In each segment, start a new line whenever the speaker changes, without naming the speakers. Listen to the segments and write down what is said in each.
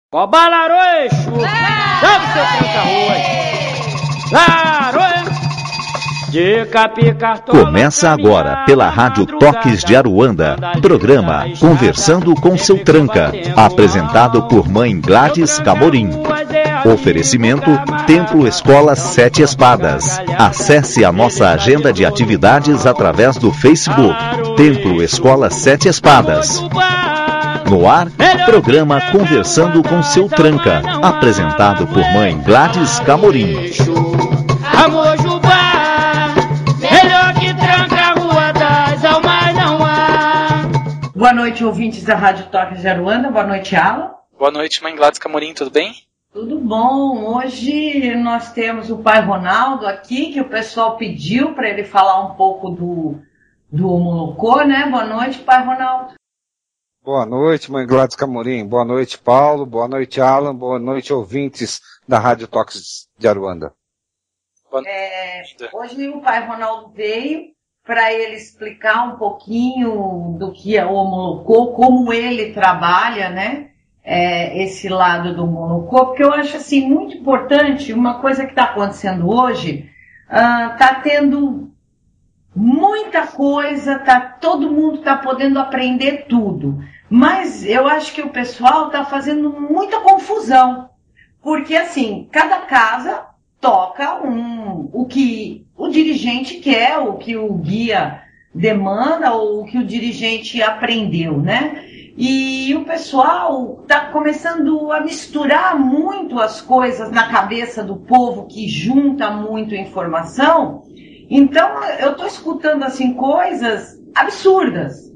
Coba laroeixo, dá o seu tranca-ruas. Laroe, dica picartola.
Começa agora pela Rádio Toques de Aruanda, programa Conversando com seu Tranca, apresentado por Mãe Gladys Camorim. Oferecimento Templo Escola Sete Espadas. Acesse a nossa agenda de atividades através do Facebook Templo Escola Sete Espadas. No ar, programa Conversando com seu Tranca, apresentado por Mãe Gladys Camorim.
Amor Jubá, melhor que tranca a rua das almas não há.
Boa noite, ouvintes da Rádio Toques de Aruanda. Boa noite, Alan.
Boa noite, Mãe Gladys Camorim, tudo bem?
Tudo bom. Hoje nós temos o pai Ronaldo aqui, que o pessoal pediu para ele falar um pouco do Omolocô, né? Boa noite, pai Ronaldo.
Boa noite, Mãe Gladys Camorim. Boa noite, Paulo. Boa noite, Alan. Boa noite, ouvintes da Rádio Toques de Aruanda.
Hoje o pai Ronaldo veio para ele explicar um pouquinho do que é o Omolocô, como ele trabalha, né? Esse lado do Omolocô, porque eu acho assim muito importante. Uma coisa que está acontecendo hoje, está tendo muita coisa, todo mundo está podendo aprender tudo. Mas eu acho que o pessoal está fazendo muita confusão. Porque, assim, cada casa toca o que o dirigente quer, o que o guia demanda, ou o que o dirigente aprendeu, né? E o pessoal está começando a misturar muito as coisas na cabeça do povo, que junta muito informação. Então, eu estou escutando, assim, coisas absurdas.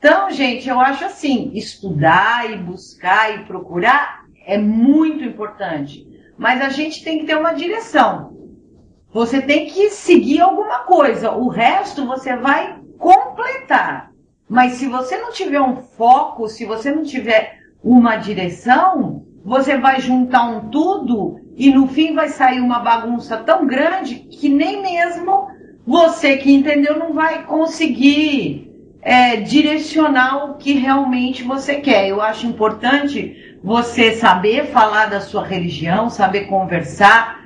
Então, gente, eu acho assim, estudar e buscar e procurar é muito importante. Mas a gente tem que ter uma direção. Você tem que seguir alguma coisa. O resto você vai completar. Mas se você não tiver um foco, se você não tiver uma direção, você vai juntar um tudo e no fim vai sair uma bagunça tão grande que nem mesmo você que entendeu não vai conseguir direcionar o que realmente você quer. Eu acho importante você saber falar da sua religião, saber conversar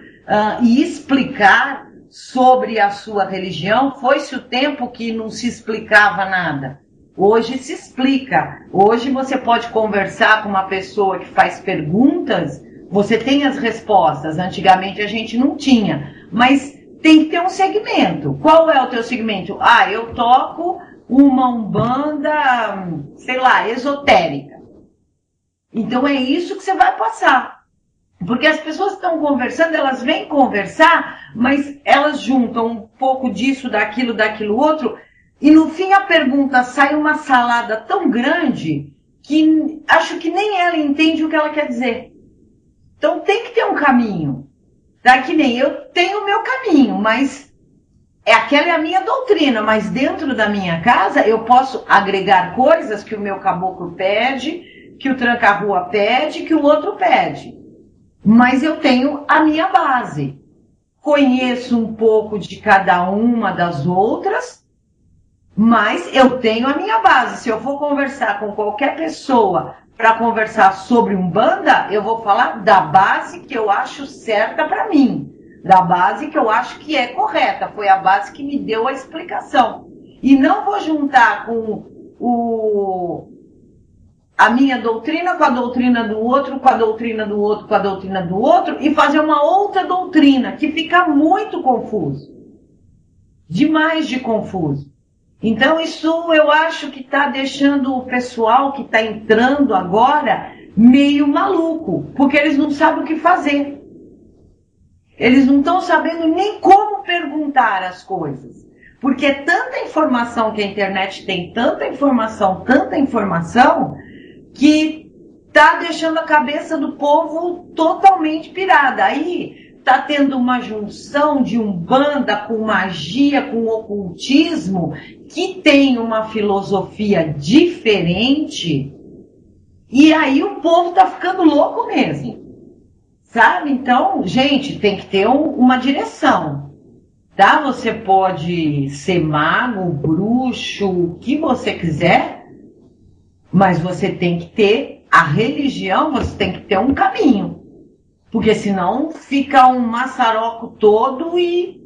e explicar sobre a sua religião. Foi-se o tempo que não se explicava nada. Hoje se explica. Hoje você pode conversar com uma pessoa que faz perguntas, você tem as respostas. Antigamente a gente não tinha. Mas tem que ter um segmento. Qual é o teu segmento? Eu toco uma umbanda, sei lá, esotérica. Então é isso que você vai passar. Porque as pessoas estão conversando, elas vêm conversar, mas elas juntam um pouco disso, daquilo outro, e no fim a pergunta sai uma salada tão grande que acho que nem ela entende o que ela quer dizer. Então tem que ter um caminho. Que nem eu tenho o meu caminho, mas aquela é a minha doutrina, mas dentro da minha casa eu posso agregar coisas que o meu caboclo pede, que o tranca-rua pede, que o outro pede. Mas eu tenho a minha base. Conheço um pouco de cada uma das outras, mas eu tenho a minha base. Se eu for conversar com qualquer pessoa para conversar sobre Umbanda, eu vou falar da base que eu acho certa para mim. Da base que eu acho que é correta. Foi a base que me deu a explicação. E não vou juntar com a minha doutrina com a doutrina do outro, com a doutrina do outro, com a doutrina do outro, e fazer uma outra doutrina, que fica muito confuso. Demais de confuso. Então isso eu acho que está deixando o pessoal que está entrando agora meio maluco, porque eles não sabem o que fazer. Eles não estão sabendo nem como perguntar as coisas. Porque é tanta informação que a internet tem, tanta informação, que está deixando a cabeça do povo totalmente pirada. Aí está tendo uma junção de umbanda com magia, com ocultismo, que tem uma filosofia diferente, e aí o povo está ficando louco mesmo. Sabe? Então, gente, tem que ter uma direção. Tá? Você pode ser mago, bruxo, o que você quiser, mas você tem que ter a religião você tem que ter um caminho, porque senão fica um maçaroco todo e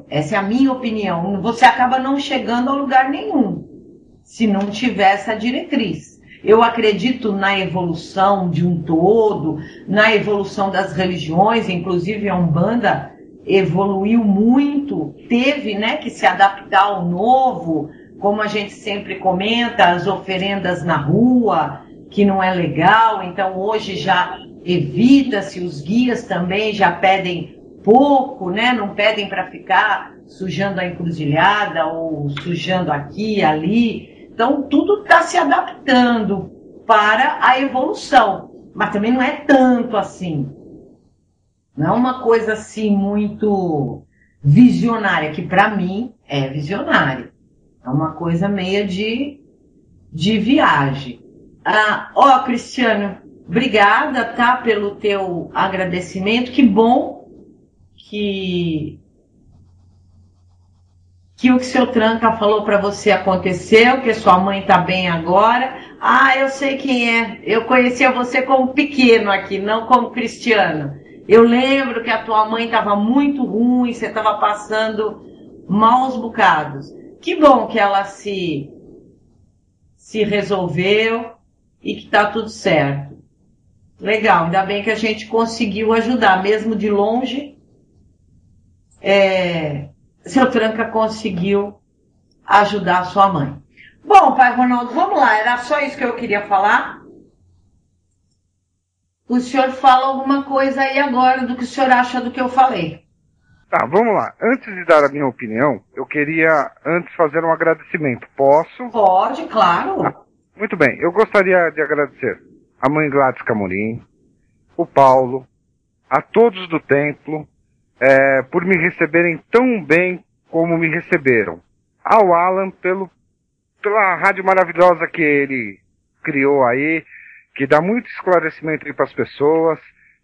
essa é a minha opinião, você acaba não chegando a lugar nenhum, se não tiver essa diretriz. Eu acredito na evolução de um todo, na evolução das religiões, inclusive a Umbanda evoluiu muito, teve, né, que se adaptar ao novo, como a gente sempre comenta, as oferendas na rua, que não é legal, então hoje já evita-se, os guias também já pedem pouco, né, não pedem para ficar sujando a encruzilhada ou sujando aqui e ali, então tudo está se adaptando para a evolução, mas também não é tanto assim. Não é uma coisa assim muito visionária, que para mim é visionária. É uma coisa meio de viagem. Cristiano, obrigada, tá, pelo teu agradecimento. Que bom que o que seu Tranca falou para você aconteceu, que sua mãe tá bem agora. Eu sei quem é. Eu conhecia você como pequeno aqui, não como Cristiano. Eu lembro que a tua mãe estava muito ruim, você estava passando maus bocados. Que bom que ela se resolveu e que está tudo certo. Legal, ainda bem que a gente conseguiu ajudar, mesmo de longe. Seu Tranca conseguiu ajudar a sua mãe. Bom, pai Ronaldo, vamos lá, era só isso que eu queria falar. O senhor fala alguma coisa aí agora do que o senhor acha do que eu falei.
Tá, vamos lá. Antes de dar a minha opinião, eu queria antes fazer um agradecimento. Posso?
Pode, claro.
Muito bem. Eu gostaria de agradecer a mãe Gladys Camorim, o Paulo, a todos do templo, por me receberem tão bem como me receberam. Ao Alan pela rádio maravilhosa que ele criou aí, que dá muito esclarecimento para as pessoas,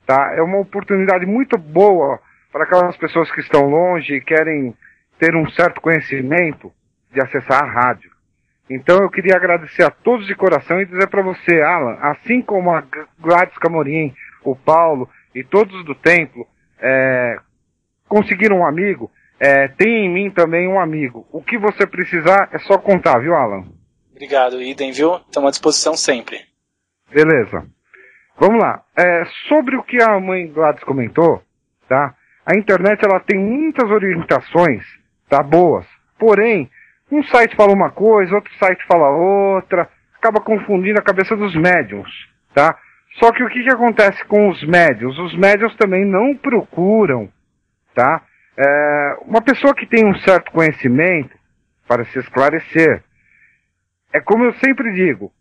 tá? É uma oportunidade muito boa para aquelas pessoas que estão longe e querem ter um certo conhecimento de acessar a rádio. Então eu queria agradecer a todos de coração e dizer para você, Alan, assim como a Gladys Camorim, o Paulo e todos do templo conseguiram um amigo, tem em mim também um amigo. O que você precisar é só contar, viu, Alan?
Obrigado, Idem, viu? Estamos à disposição sempre.
Beleza. Vamos lá. Sobre o que a mãe Gladys comentou, tá? A internet ela tem muitas orientações, tá, boas. Porém, um site fala uma coisa, outro site fala outra, acaba confundindo a cabeça dos médiums, tá? Só que o que acontece com os médiums? Os médiums também não procuram, tá? Uma pessoa que tem um certo conhecimento para se esclarecer. É como eu sempre digo,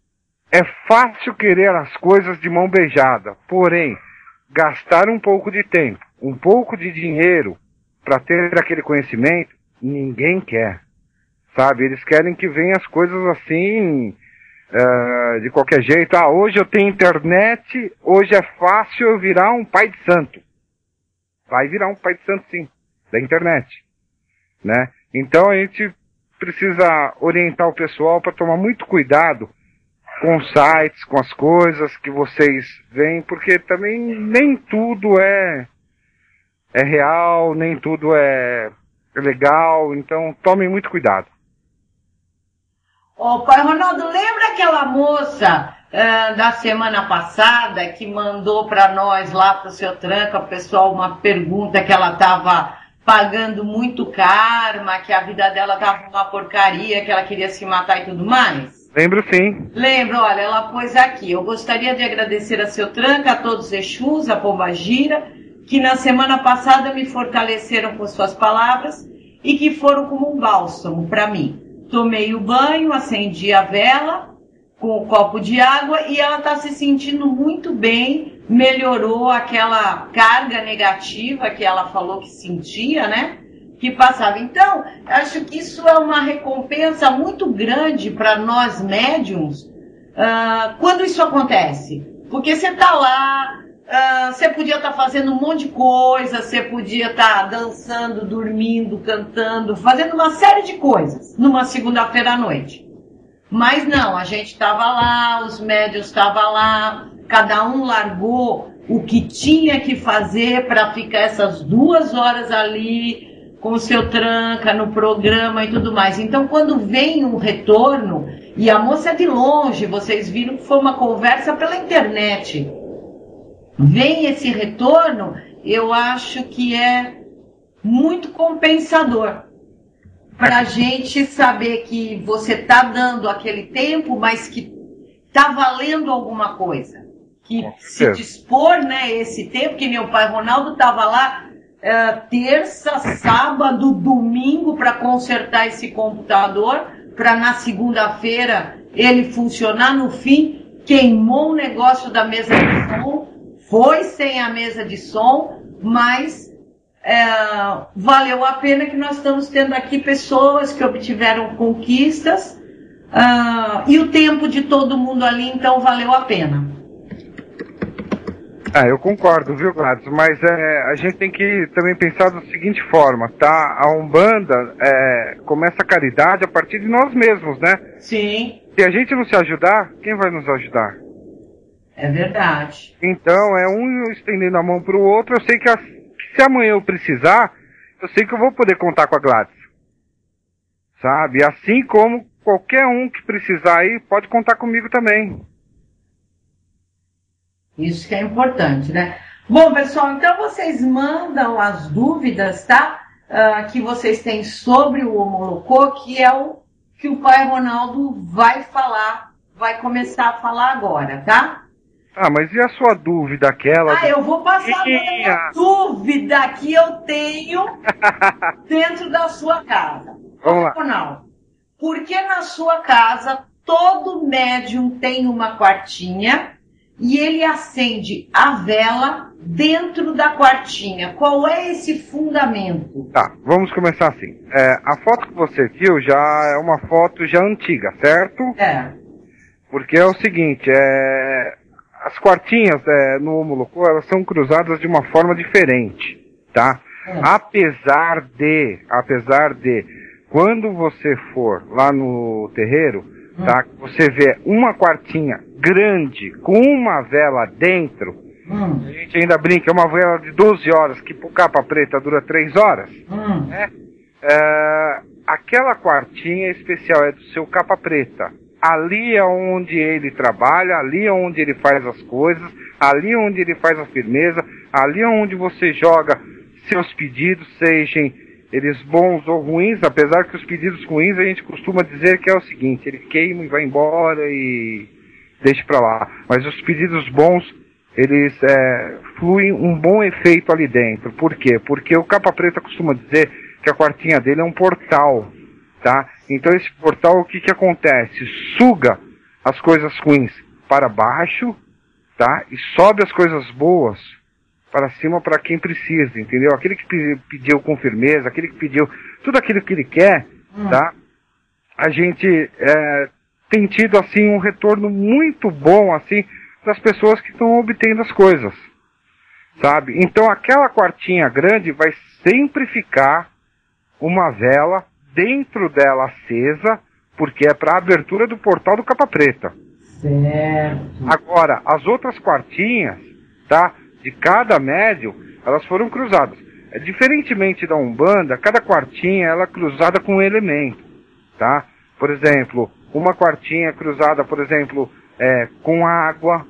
é fácil querer as coisas de mão beijada, porém, gastar um pouco de tempo, um pouco de dinheiro para ter aquele conhecimento, ninguém quer, sabe? Eles querem que venham as coisas assim, de qualquer jeito. Hoje eu tenho internet, hoje é fácil eu virar um pai de santo. Vai virar um pai de santo sim, da internet, né? Então a gente precisa orientar o pessoal para tomar muito cuidado com os sites, com as coisas que vocês veem, porque também nem tudo é real, nem tudo é legal, então tomem muito cuidado.
Pai Ronaldo, lembra aquela moça da semana passada que mandou para nós lá para o seu Tranca, pessoal, uma pergunta que ela estava pagando muito karma, que a vida dela estava uma porcaria, que ela queria se matar e tudo mais?
Lembro sim.
Lembro, olha, ela pôs aqui. Eu gostaria de agradecer a seu Tranca, a todos os Exus, a Pombagira, que na semana passada me fortaleceram com suas palavras e que foram como um bálsamo para mim. Tomei o banho, acendi a vela com o copo de água e ela está se sentindo muito bem, melhorou aquela carga negativa que ela falou que sentia, né? Que passava. Então, acho que isso é uma recompensa muito grande para nós médiums quando isso acontece. Porque você está lá, você podia estar fazendo um monte de coisa, você podia estar dançando, dormindo, cantando, fazendo uma série de coisas numa segunda-feira à noite. Mas não, a gente estava lá, os médios estavam lá, cada um largou o que tinha que fazer para ficar essas 2 horas ali com o seu tranca no programa e tudo mais. Então, quando vem um retorno, e a moça é de longe, vocês viram que foi uma conversa pela internet, vem esse retorno, eu acho que é muito compensador para a gente saber que você está dando aquele tempo, mas que está valendo alguma coisa. Que se dispor, né, esse tempo, que nem o pai Ronaldo estava lá terça, sábado, domingo para consertar esse computador, para na segunda-feira ele funcionar. No fim, queimou o negócio da mesa de som, foi sem a mesa de som, mas valeu a pena que nós estamos tendo aqui pessoas que obtiveram conquistas e o tempo de todo mundo ali, então valeu a pena.
Eu concordo, viu, Gladys? Mas a gente tem que também pensar da seguinte forma, tá? A Umbanda começa a caridade a partir de nós mesmos, né?
Sim.
Se a gente não se ajudar, quem vai nos ajudar?
É verdade.
Então, um estendendo a mão para o outro. Eu sei que se amanhã eu precisar, eu sei que eu vou poder contar com a Gladys. Sabe? Assim como qualquer um que precisar aí, pode contar comigo também.
Isso que é importante, né? Bom, pessoal, então vocês mandam as dúvidas, tá? Que vocês têm sobre o Omolocô, que é o que o pai Ronaldo vai falar, vai começar a falar agora, tá?
Mas e a sua dúvida, aquela?
Eu vou passar a dúvida que eu tenho dentro da sua casa.
Vamos lá.
Ronaldo, por que na sua casa todo médium tem uma quartinha e ele acende a vela dentro da quartinha? Qual é esse fundamento?
Tá, vamos começar assim. A foto que você viu já é uma foto já antiga, certo? Porque é o seguinte, as quartinhas no Omolocô, elas são cruzadas de uma forma diferente, tá? Apesar de, quando você for lá no terreiro, tá? Você vê uma quartinha grande com uma vela dentro. A gente ainda brinca, é uma vela de 12 horas que pro capa preta dura 3 horas. Né? Aquela quartinha especial é do seu capa preta. Ali é onde ele trabalha, ali é onde ele faz as coisas, ali é onde ele faz a firmeza, ali é onde você joga seus pedidos, sejam eles bons ou ruins, apesar que os pedidos ruins a gente costuma dizer que é o seguinte, ele queima e vai embora e deixa pra lá. Mas os pedidos bons, eles fluem um bom efeito ali dentro. Por quê? Porque o capa preta costuma dizer que a quartinha dele é um portal, tá? Então esse portal, o que que acontece? Suga as coisas ruins para baixo, tá? E sobe as coisas boas para cima para quem precisa, entendeu? Aquele que pediu com firmeza, aquele que pediu tudo aquilo que ele quer, tá? A gente tem tido, assim, um retorno muito bom, assim, das pessoas que estão obtendo as coisas, sabe? Então aquela quartinha grande vai sempre ficar uma vela dentro dela acesa, porque é para a abertura do portal do capa preta.
Certo.
Agora, as outras quartinhas, tá? De cada médium, elas foram cruzadas. Diferentemente da Umbanda, cada quartinha ela é cruzada com um elemento, tá? Por exemplo, uma quartinha cruzada, por exemplo, com água,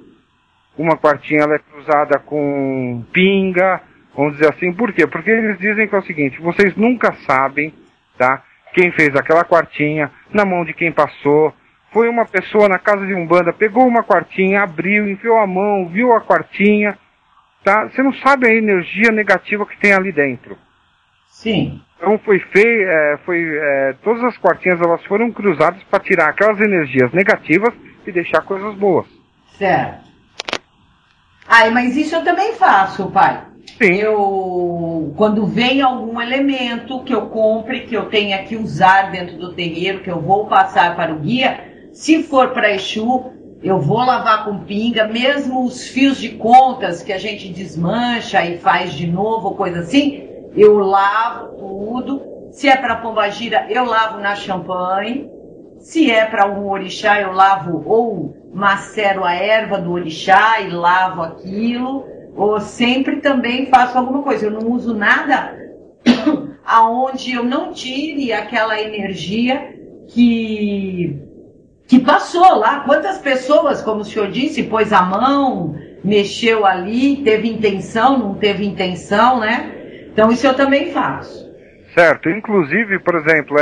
uma quartinha ela é cruzada com pinga, vamos dizer assim. Por quê? Porque eles dizem que é o seguinte, vocês nunca sabem, tá? Quem fez aquela quartinha, na mão de quem passou. Foi uma pessoa na casa de Umbanda, pegou uma quartinha, abriu, enfiou a mão, viu a quartinha, tá? Você não sabe a energia negativa que tem ali dentro.
Sim.
Então todas as quartinhas elas foram cruzadas para tirar aquelas energias negativas e deixar coisas boas.
Certo. Mas isso eu também faço, pai.
Sim.
Quando vem algum elemento que eu compre, que eu tenha que usar dentro do terreiro, que eu vou passar para o guia, se for para Exu, eu vou lavar com pinga, mesmo os fios de contas que a gente desmancha e faz de novo, coisa assim, eu lavo tudo. Se é para Pombagira, eu lavo na champanhe. Se é para um orixá, eu lavo ou macero a erva do orixá e lavo aquilo, ou sempre também faço alguma coisa. Eu não uso nada aonde eu não tire aquela energia que passou lá. Quantas pessoas, como o senhor disse, pôs a mão, mexeu ali, teve intenção, não teve intenção, né? Então isso eu também faço.
Certo, inclusive, por exemplo,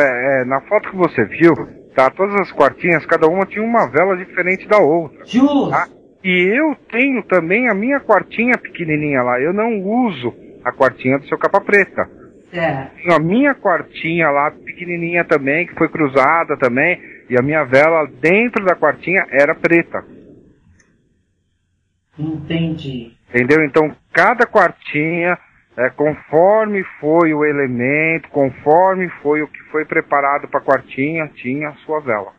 na foto que você viu, tá, todas as quartinhas, cada uma tinha uma vela diferente da outra.
Justo.
Tá? E eu tenho também a minha quartinha pequenininha lá, eu não uso a quartinha do seu capa preta.
Certo.
Tenho a minha quartinha lá pequenininha também, que foi cruzada também, e a minha vela dentro da quartinha era preta.
Entendi.
Entendeu? Então, cada quartinha, conforme foi o elemento, conforme foi o que foi preparado para a quartinha, tinha a sua vela.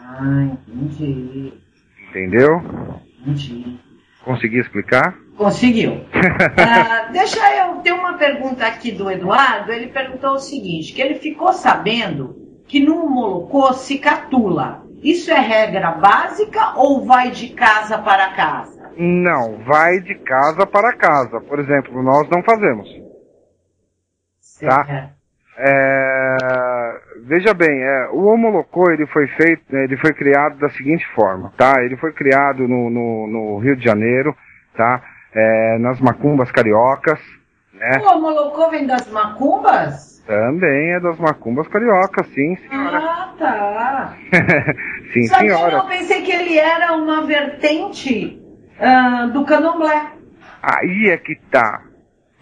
Ah, entendi.
Entendeu?
Entendi.
Consegui explicar?
Conseguiu. Deixa eu ter uma pergunta aqui do Eduardo. Ele perguntou o seguinte, que ele ficou sabendo que no Molocô se catula. Isso é regra básica ou vai de casa para casa?
Não, vai de casa para casa. Por exemplo, nós não fazemos. Tá? Veja bem, o Omolocô ele foi criado da seguinte forma, tá? Ele foi criado no Rio de Janeiro, tá? Nas macumbas cariocas, né?
O Omolocô vem das macumbas?
Também é das macumbas cariocas, sim, senhora.
Ah, tá.
Sim,
Só
senhora.
que eu pensei que ele era uma vertente do candomblé.
Aí é que tá.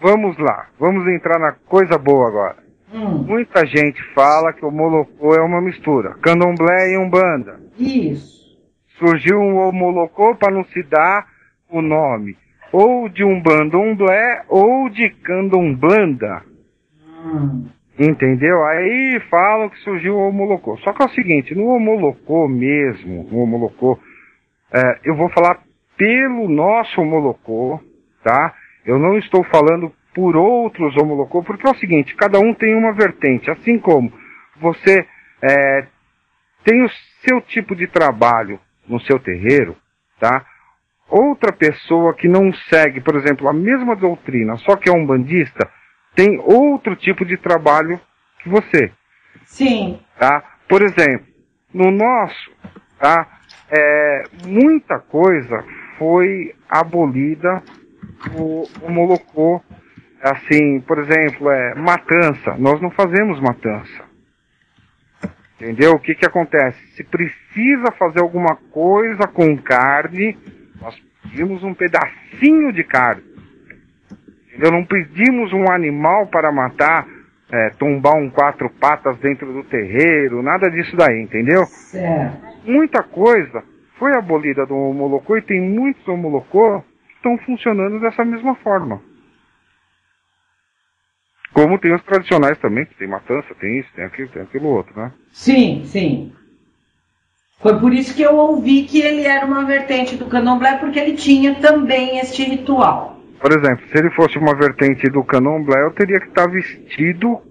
Vamos lá, vamos entrar na coisa boa agora. Muita gente fala que o Molocô é uma mistura, candomblé e umbanda.
Isso.
Surgiu um Molocô para não se dar o nome ou de umbandomblé ou de candomblanda. Entendeu? Aí falam que surgiu o Omolocô. Só que é o seguinte, no Omolocô mesmo, no Omolocô, eu vou falar pelo nosso Omolocô, tá? Eu não estou falando por outros Omolocô, porque é o seguinte, cada um tem uma vertente, assim como você tem o seu tipo de trabalho no seu terreiro, tá? Outra pessoa que não segue, por exemplo, a mesma doutrina, só que é umbandista, tem outro tipo de trabalho que você.
Sim.
Tá? Por exemplo, no nosso, tá? Muita coisa foi abolida, o Molocô, assim, por exemplo, matança. Nós não fazemos matança. Entendeu? O que acontece? Se precisa fazer alguma coisa com carne, nós pedimos um pedacinho de carne. Entendeu? Não pedimos um animal para matar, tombar um 4 patas dentro do terreiro, nada disso daí, entendeu?
Certo.
Muita coisa foi abolida do Omolocô e tem muitos Omolocô que estão funcionando dessa mesma forma. Como tem os tradicionais também, que tem matança, tem isso, tem aquilo outro, né?
Sim, sim. Foi por isso que eu ouvi que ele era uma vertente do candomblé, porque ele tinha também este ritual.
Por exemplo, se ele fosse uma vertente do candomblé, eu teria que estar vestido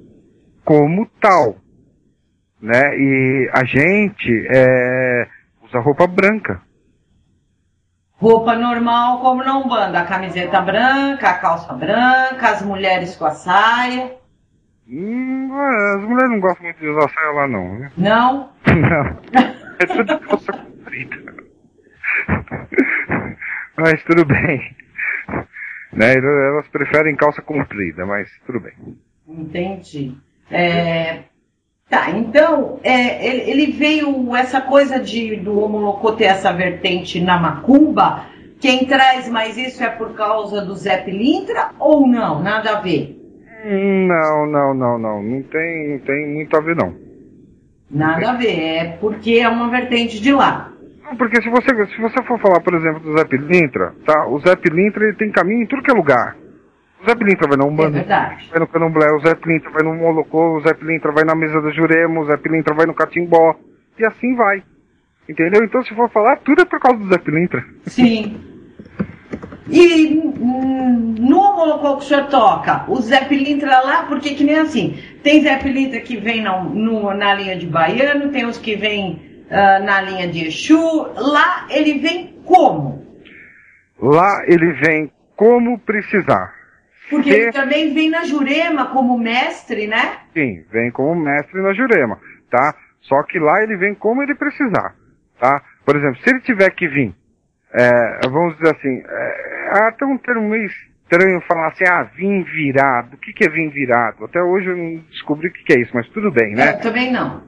como tal, né? E a gente usa roupa branca.
Roupa normal, como na Umbanda, a camiseta branca, a calça branca, as mulheres com a saia.
As mulheres não gostam muito de usar saia lá não, né?
Não?
Não. É tudo calça comprida. Mas tudo bem. Né? Elas preferem calça comprida, mas tudo bem.
Entendi. Tá, então, ele veio, essa coisa do Omolocô ter essa vertente na macumba, quem traz mais isso é por causa do Zé Pilintra ou não? Nada a ver?
Não tem muito a ver não.
Nada a ver, é porque é uma vertente de lá.
Não, porque se você for falar, por exemplo, do Zé Pilintra, tá? O Zé Pilintra ele tem caminho em tudo que é lugar. O Zé Pilintra vai na Umbanda, vai no Candomblé, o Zé Pilintra vai no Molocô, o Zé Pilintra vai na mesa do Jurema, o Zé Pilintra vai no Catimbó, e assim vai. Entendeu? Então, se for falar, tudo é por causa do Zé Pilintra.
Sim. E no Molocô que o senhor toca, o Zé Pilintra lá, porque que nem assim, Tem Zé Pilintra que vem na linha de baiano, tem os que vêm na linha de Exu. Lá ele vem como?
Lá ele vem como precisar.
Porque ele também vem na Jurema como mestre, né?
Sim, vem como mestre na Jurema, tá? Só que lá ele vem como ele precisar, tá? Por exemplo, se ele tiver que vir, vamos dizer assim, até um termo meio estranho falar assim, vim virado. O que é vir virado? Até hoje eu não descobri o que é isso, mas tudo bem, né?
Eu também não.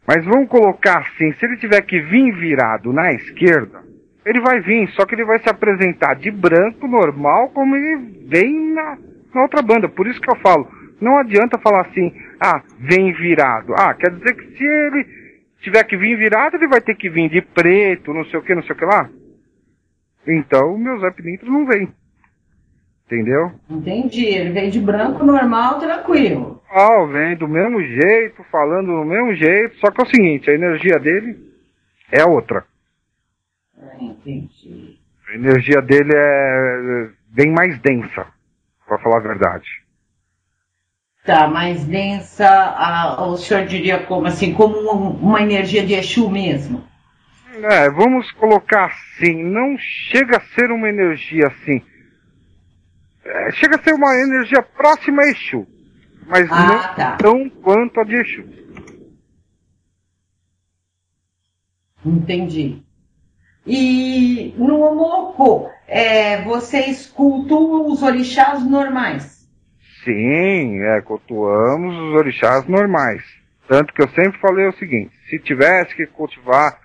Mas vamos colocar assim, se ele tiver que vir virado na esquerda, ele vai vir, só que ele vai se apresentar de branco, normal, como ele vem na outra banda. Por isso que eu falo, não adianta falar assim, vem virado. Quer dizer que se ele tiver que vir virado, ele vai ter que vir de preto, não sei o que lá. Então, o meu Zé Pilintra não vem. Entendeu?
Entendi, ele vem de branco, normal, tranquilo.
Vem do mesmo jeito, falando do mesmo jeito, só que é o seguinte, a energia dele é outra.
Entendi.
A energia dele é bem mais densa, pra falar a verdade.
Tá, mais densa, o senhor diria como assim, como uma energia de Exu mesmo?
Vamos colocar assim, não chega a ser uma energia assim. Chega a ser uma energia próxima a Exu, mas não tão quanto a de Exu.
Entendi. E no Omolocô, vocês cultuam os orixás normais?
Sim, cultuamos os orixás normais. Tanto que eu sempre falei o seguinte, se tivesse que cultuar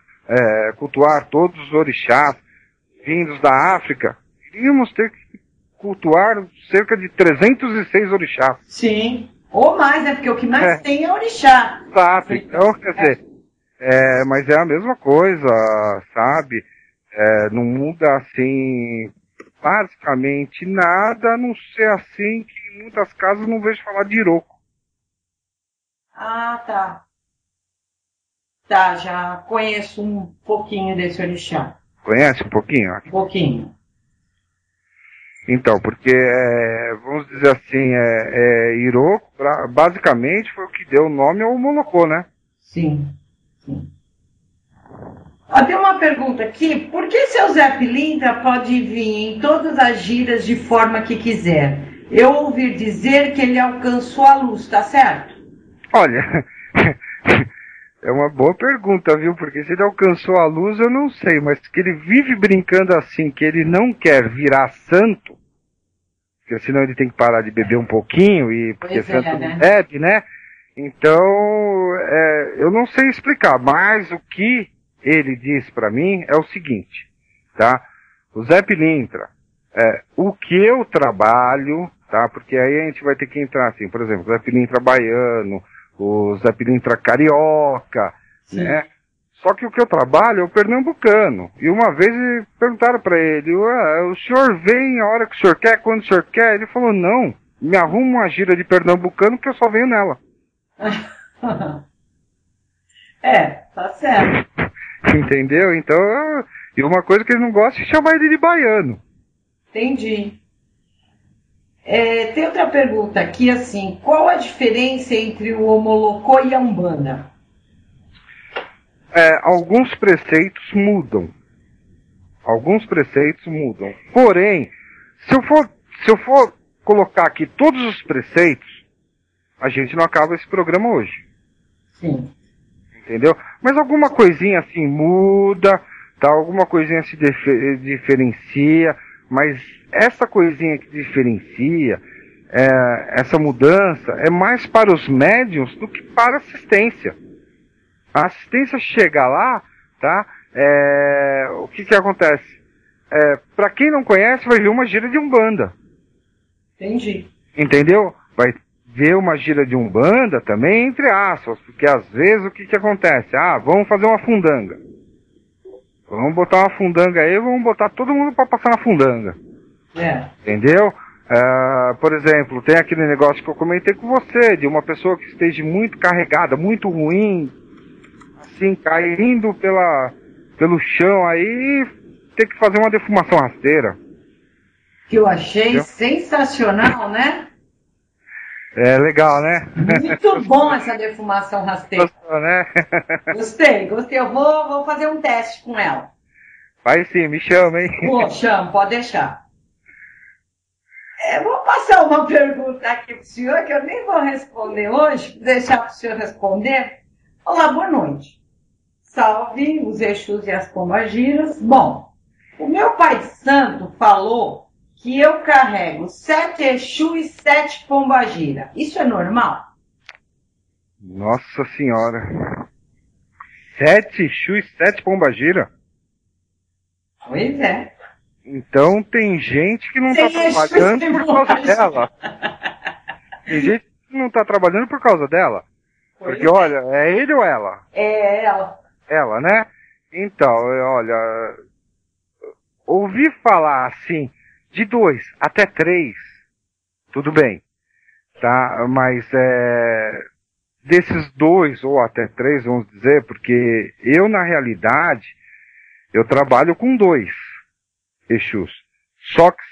todos os orixás vindos da África, iríamos ter que cultuar cerca de 306 orixás.
Sim, ou mais, né? Porque o que mais tem é orixá.
Exato, então, quer dizer, mas é a mesma coisa, sabe? Não muda, assim, basicamente nada, a não ser assim que em muitas casas não vejo falar de Iroko.
Tá. Tá, já conheço um pouquinho desse orixá.
Conhece um pouquinho?
Um pouquinho.
Então, porque, vamos dizer assim, Iroko, basicamente foi o que deu o nome ao Omolocô, né?
Sim. Tem uma pergunta aqui, por que seu Zé Pilintra pode vir em todas as giras de forma que quiser? Eu ouvi dizer que ele alcançou a luz, tá certo?
Olha, é uma boa pergunta, viu? Porque se ele alcançou a luz, eu não sei, mas que ele vive brincando assim, que ele não quer virar santo, porque senão ele tem que parar de beber um pouquinho, porque santo não bebe, né? Então, eu não sei explicar, mas o que ele diz pra mim é o seguinte, tá? O Zé Pilintra, o que eu trabalho, tá? Porque aí a gente vai ter que entrar assim, por exemplo, o Zé Pilintra baiano, o Zé Pilintra carioca, né? Só que o que eu trabalho é o pernambucano. E uma vez perguntaram pra ele, o senhor vem a hora que o senhor quer, quando o senhor quer? Ele falou, não, me arruma uma gira de pernambucano que eu só venho nela.
Tá certo.
Entendeu? Então, e uma coisa que ele não gosta é chamar ele de baiano.
Entendi. Tem outra pergunta aqui, assim, qual a diferença entre o Omolocô e a Umbanda?
Alguns preceitos mudam. Porém, se eu for colocar aqui todos os preceitos, a gente não acaba esse programa hoje.
Sim.
Entendeu? Mas alguma coisinha assim muda, tá? Alguma coisinha se diferencia, mas essa coisinha que diferencia, essa mudança, é mais para os médiuns do que para a assistência. A assistência chega lá, tá? O que acontece? Para quem não conhece, vai ver uma gira de Umbanda.
Entendi.
Entendeu? Vai ver uma gira de Umbanda também, entre aspas, porque às vezes o que acontece? Vamos fazer uma fundanga. Vamos botar uma fundanga aí, vamos botar todo mundo para passar na fundanga. Entendeu? Por exemplo, tem aquele negócio que eu comentei com você, de uma pessoa que esteja muito carregada, muito ruim, assim, caindo pelo chão aí, ter que fazer uma defumação rasteira.
Que eu achei sensacional, né?
É legal, né?
Muito bom essa defumação rasteira.
Gostou, né?
Gostei. Eu vou fazer um teste com ela.
Vai sim, me chama, hein?
Chama, pode deixar. Vou passar uma pergunta aqui para o senhor, que eu nem vou responder hoje, deixar para o senhor responder. Olá, boa noite. Salve os Exus e as Pombagiras. Bom, o meu pai de santo falou que eu carrego 7 Exu e 7 Pombagira. Isso é normal?
Nossa senhora. 7 Exu e 7 Pombagira?
Pois é.
Então tem gente que não está trabalhando por causa dela. Tem gente que não está trabalhando por causa dela. Porque, olha, é ele ou ela?
É ela.
Ela, né? Então, olha, ouvi falar assim, de 2 até 3, tudo bem, tá? Mas desses 2 ou até 3, vamos dizer, porque eu, na realidade, eu trabalho com 2 Exus. Só que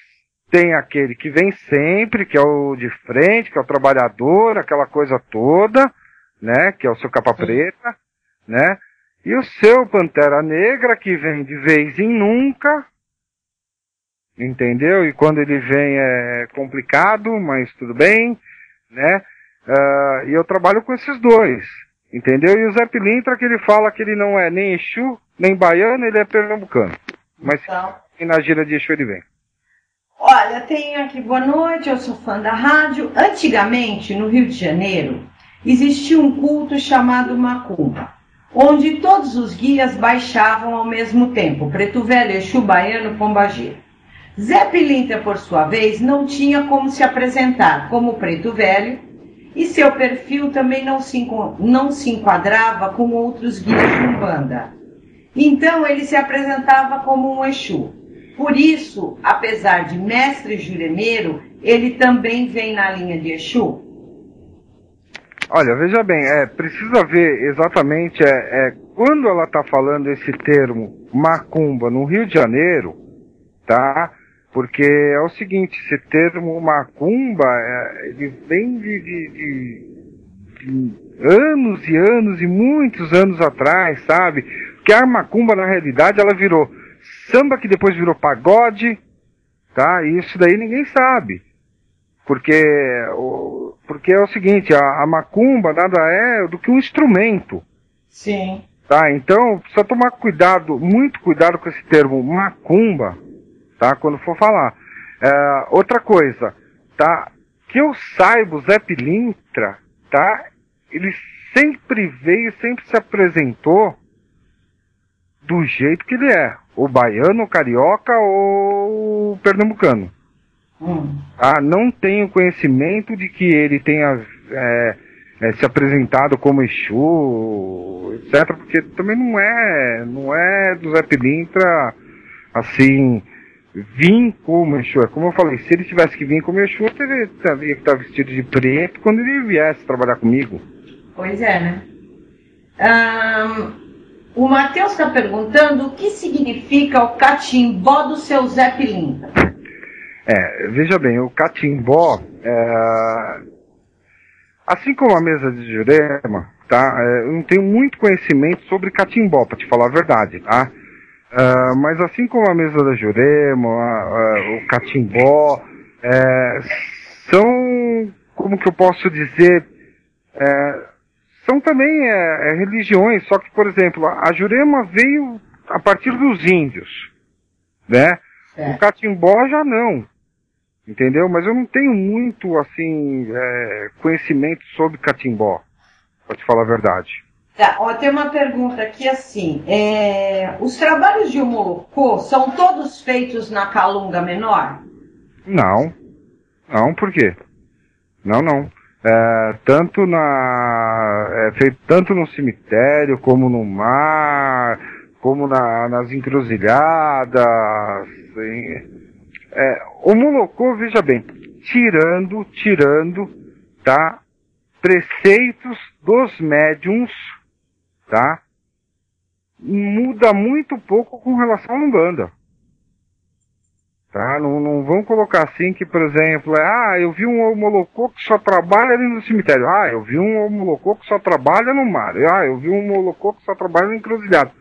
tem aquele que vem sempre, que é o de frente, que é o trabalhador, aquela coisa toda, né? Que é o seu capa preta, né? E o seu Pantera Negra, que vem de vez em nunca, entendeu? E quando ele vem é complicado, mas tudo bem, né? E eu trabalho com esses 2, entendeu? E o Zé Pilintra, que ele fala que ele não é nem Exu, nem baiano, ele é pernambucano. Mas
então,
na gira de Exu ele vem.
Olha, tenho aqui, boa noite, eu sou fã da rádio. Antigamente, no Rio de Janeiro, existia um culto chamado Macumba, onde todos os guias baixavam ao mesmo tempo, Preto Velho, Exu, Baiano, Pombagira. Zé Pilintra, por sua vez, não tinha como se apresentar como Preto Velho e seu perfil também não se enquadrava com outros guias de Umbanda. Então ele se apresentava como um Exu. Por isso, apesar de mestre juremeiro, ele também vem na linha de Exu.
Olha, veja bem, precisa ver exatamente quando ela está falando esse termo macumba no Rio de Janeiro, tá? Porque é o seguinte, esse termo macumba, ele vem de anos e anos e muitos anos atrás, sabe? Porque a macumba, na realidade, ela virou samba, que depois virou pagode, tá? E isso daí ninguém sabe. Porque é o seguinte, a macumba nada é do que um instrumento.
Sim.
Tá? Então, precisa tomar cuidado, muito cuidado com esse termo macumba, tá? Quando for falar. Outra coisa, tá? Que eu saiba, o Zé Pilintra, tá? Ele sempre veio, sempre se apresentou do jeito que ele é. O baiano, o carioca ou o pernambucano. Não tenho conhecimento de que ele tenha se apresentado como Exu, etc. Porque também não é do Zé Pilintra assim, vir como Exu. É como eu falei, se ele tivesse que vir como Exu, ele teria que estar vestido de preto quando ele viesse trabalhar comigo.
Pois é, né? O Matheus está perguntando o que significa o catimbó do seu Zé Pilintra.
Veja bem, o catimbó, assim como a mesa de Jurema, tá? Eu não tenho muito conhecimento sobre catimbó, para te falar a verdade, tá? Mas assim como a mesa da Jurema, o catimbó, são, como que eu posso dizer, são também religiões, só que, por exemplo, a Jurema veio a partir dos índios, né? O catimbó já não, entendeu? Mas eu não tenho muito, assim, conhecimento sobre catimbó, pra te falar a verdade.
Tá, tem uma pergunta aqui assim, os trabalhos de Omolocô são todos feitos na Calunga Menor?
Não, por quê? Não. Feito tanto no cemitério, como no mar, como nas encruzilhadas. O Molocô, veja bem, tirando, tá, preceitos dos médiums, tá, muda muito pouco com relação à Umbanda. Tá? Não vão colocar assim que, por exemplo, eu vi um homolocô que só trabalha ali no cemitério. Eu vi um homolocô que só trabalha no mar. Eu vi um homolocô que só trabalha no encruzilhado.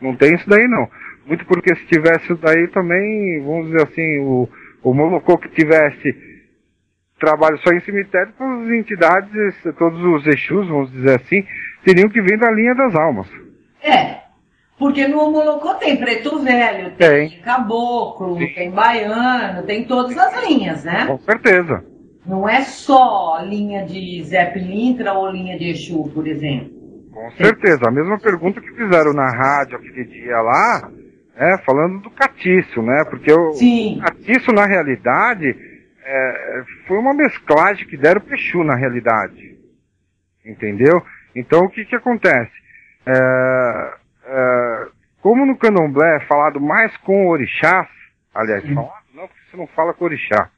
Não tem isso daí, não. Muito porque se tivesse isso daí também, vamos dizer assim, o homolocô que tivesse trabalho só em cemitério, todas as entidades, todos os Exus, vamos dizer assim, teriam que vir da linha das almas.
Porque no homolocô tem preto velho, tem caboclo, tem baiano, tem todas as linhas, né?
Com certeza.
Não é só linha de Zé Pilintra ou linha de Exu, por exemplo.
Com certeza. A mesma pergunta que fizeram na rádio aquele dia lá, falando do catiço, né? Porque o catiço, na realidade, foi uma mesclagem que deram pro Exu, na realidade. Entendeu? Então, o que acontece? Como no candomblé é falado mais com orixás, aliás, falado não, porque você não fala com orixá,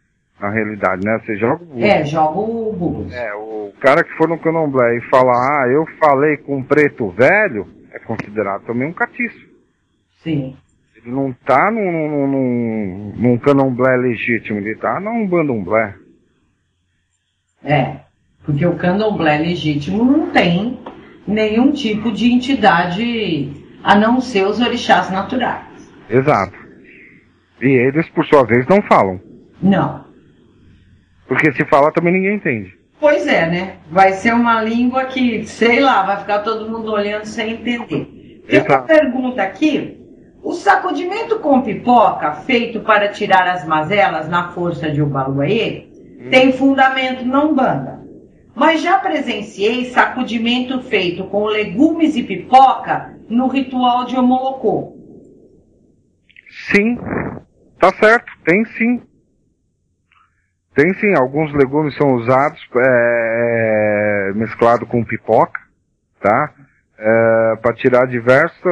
na realidade, né? Você joga o búzios.
Joga o búzios.
O cara que for no candomblé e falar, eu falei com um preto velho, é considerado também um catiço.
Sim.
Ele não tá num candomblé legítimo, ele tá num bandomblé.
Porque o candomblé legítimo não tem nenhum tipo de entidade a não ser os orixás naturais.
Exato. E eles, por sua vez, não falam.
Não.
Porque se falar também ninguém entende.
Pois é, né? Vai ser uma língua que, sei lá, vai ficar todo mundo olhando sem entender. Tem uma pergunta aqui. O sacudimento com pipoca, feito para tirar as mazelas na força de Ubaluayê, tem fundamento na Umbanda. Mas já presenciei sacudimento feito com legumes e pipoca no ritual de Homolocô.
Sim, tá certo, tem sim. Tem sim, alguns legumes são usados mesclado com pipoca, tá? Para tirar diversos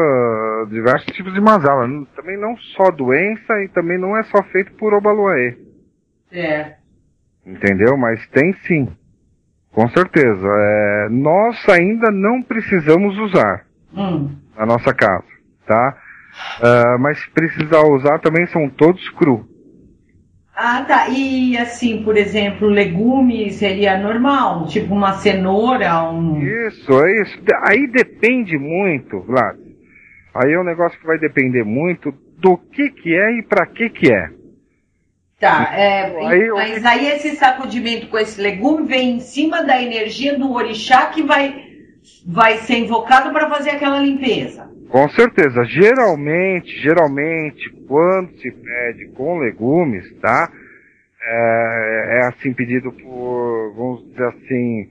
tipos de mazela. Também não só doença e também não é só feito por Obaluayê. Entendeu? Mas tem sim. Com certeza. Nós ainda não precisamos usar na nossa casa, tá? Mas precisar usar também são todos cru.
Tá. E assim, por exemplo, legume seria normal? Tipo uma cenoura,
Isso. Aí depende muito, Vlad. Aí é um negócio que vai depender muito do que é e pra que é.
Tá, mas aí esse sacudimento com esse legume vem em cima da energia do orixá que vai ser invocado para fazer aquela limpeza.
Com certeza. Geralmente, quando se pede com legumes, tá? É assim pedido por, vamos dizer assim,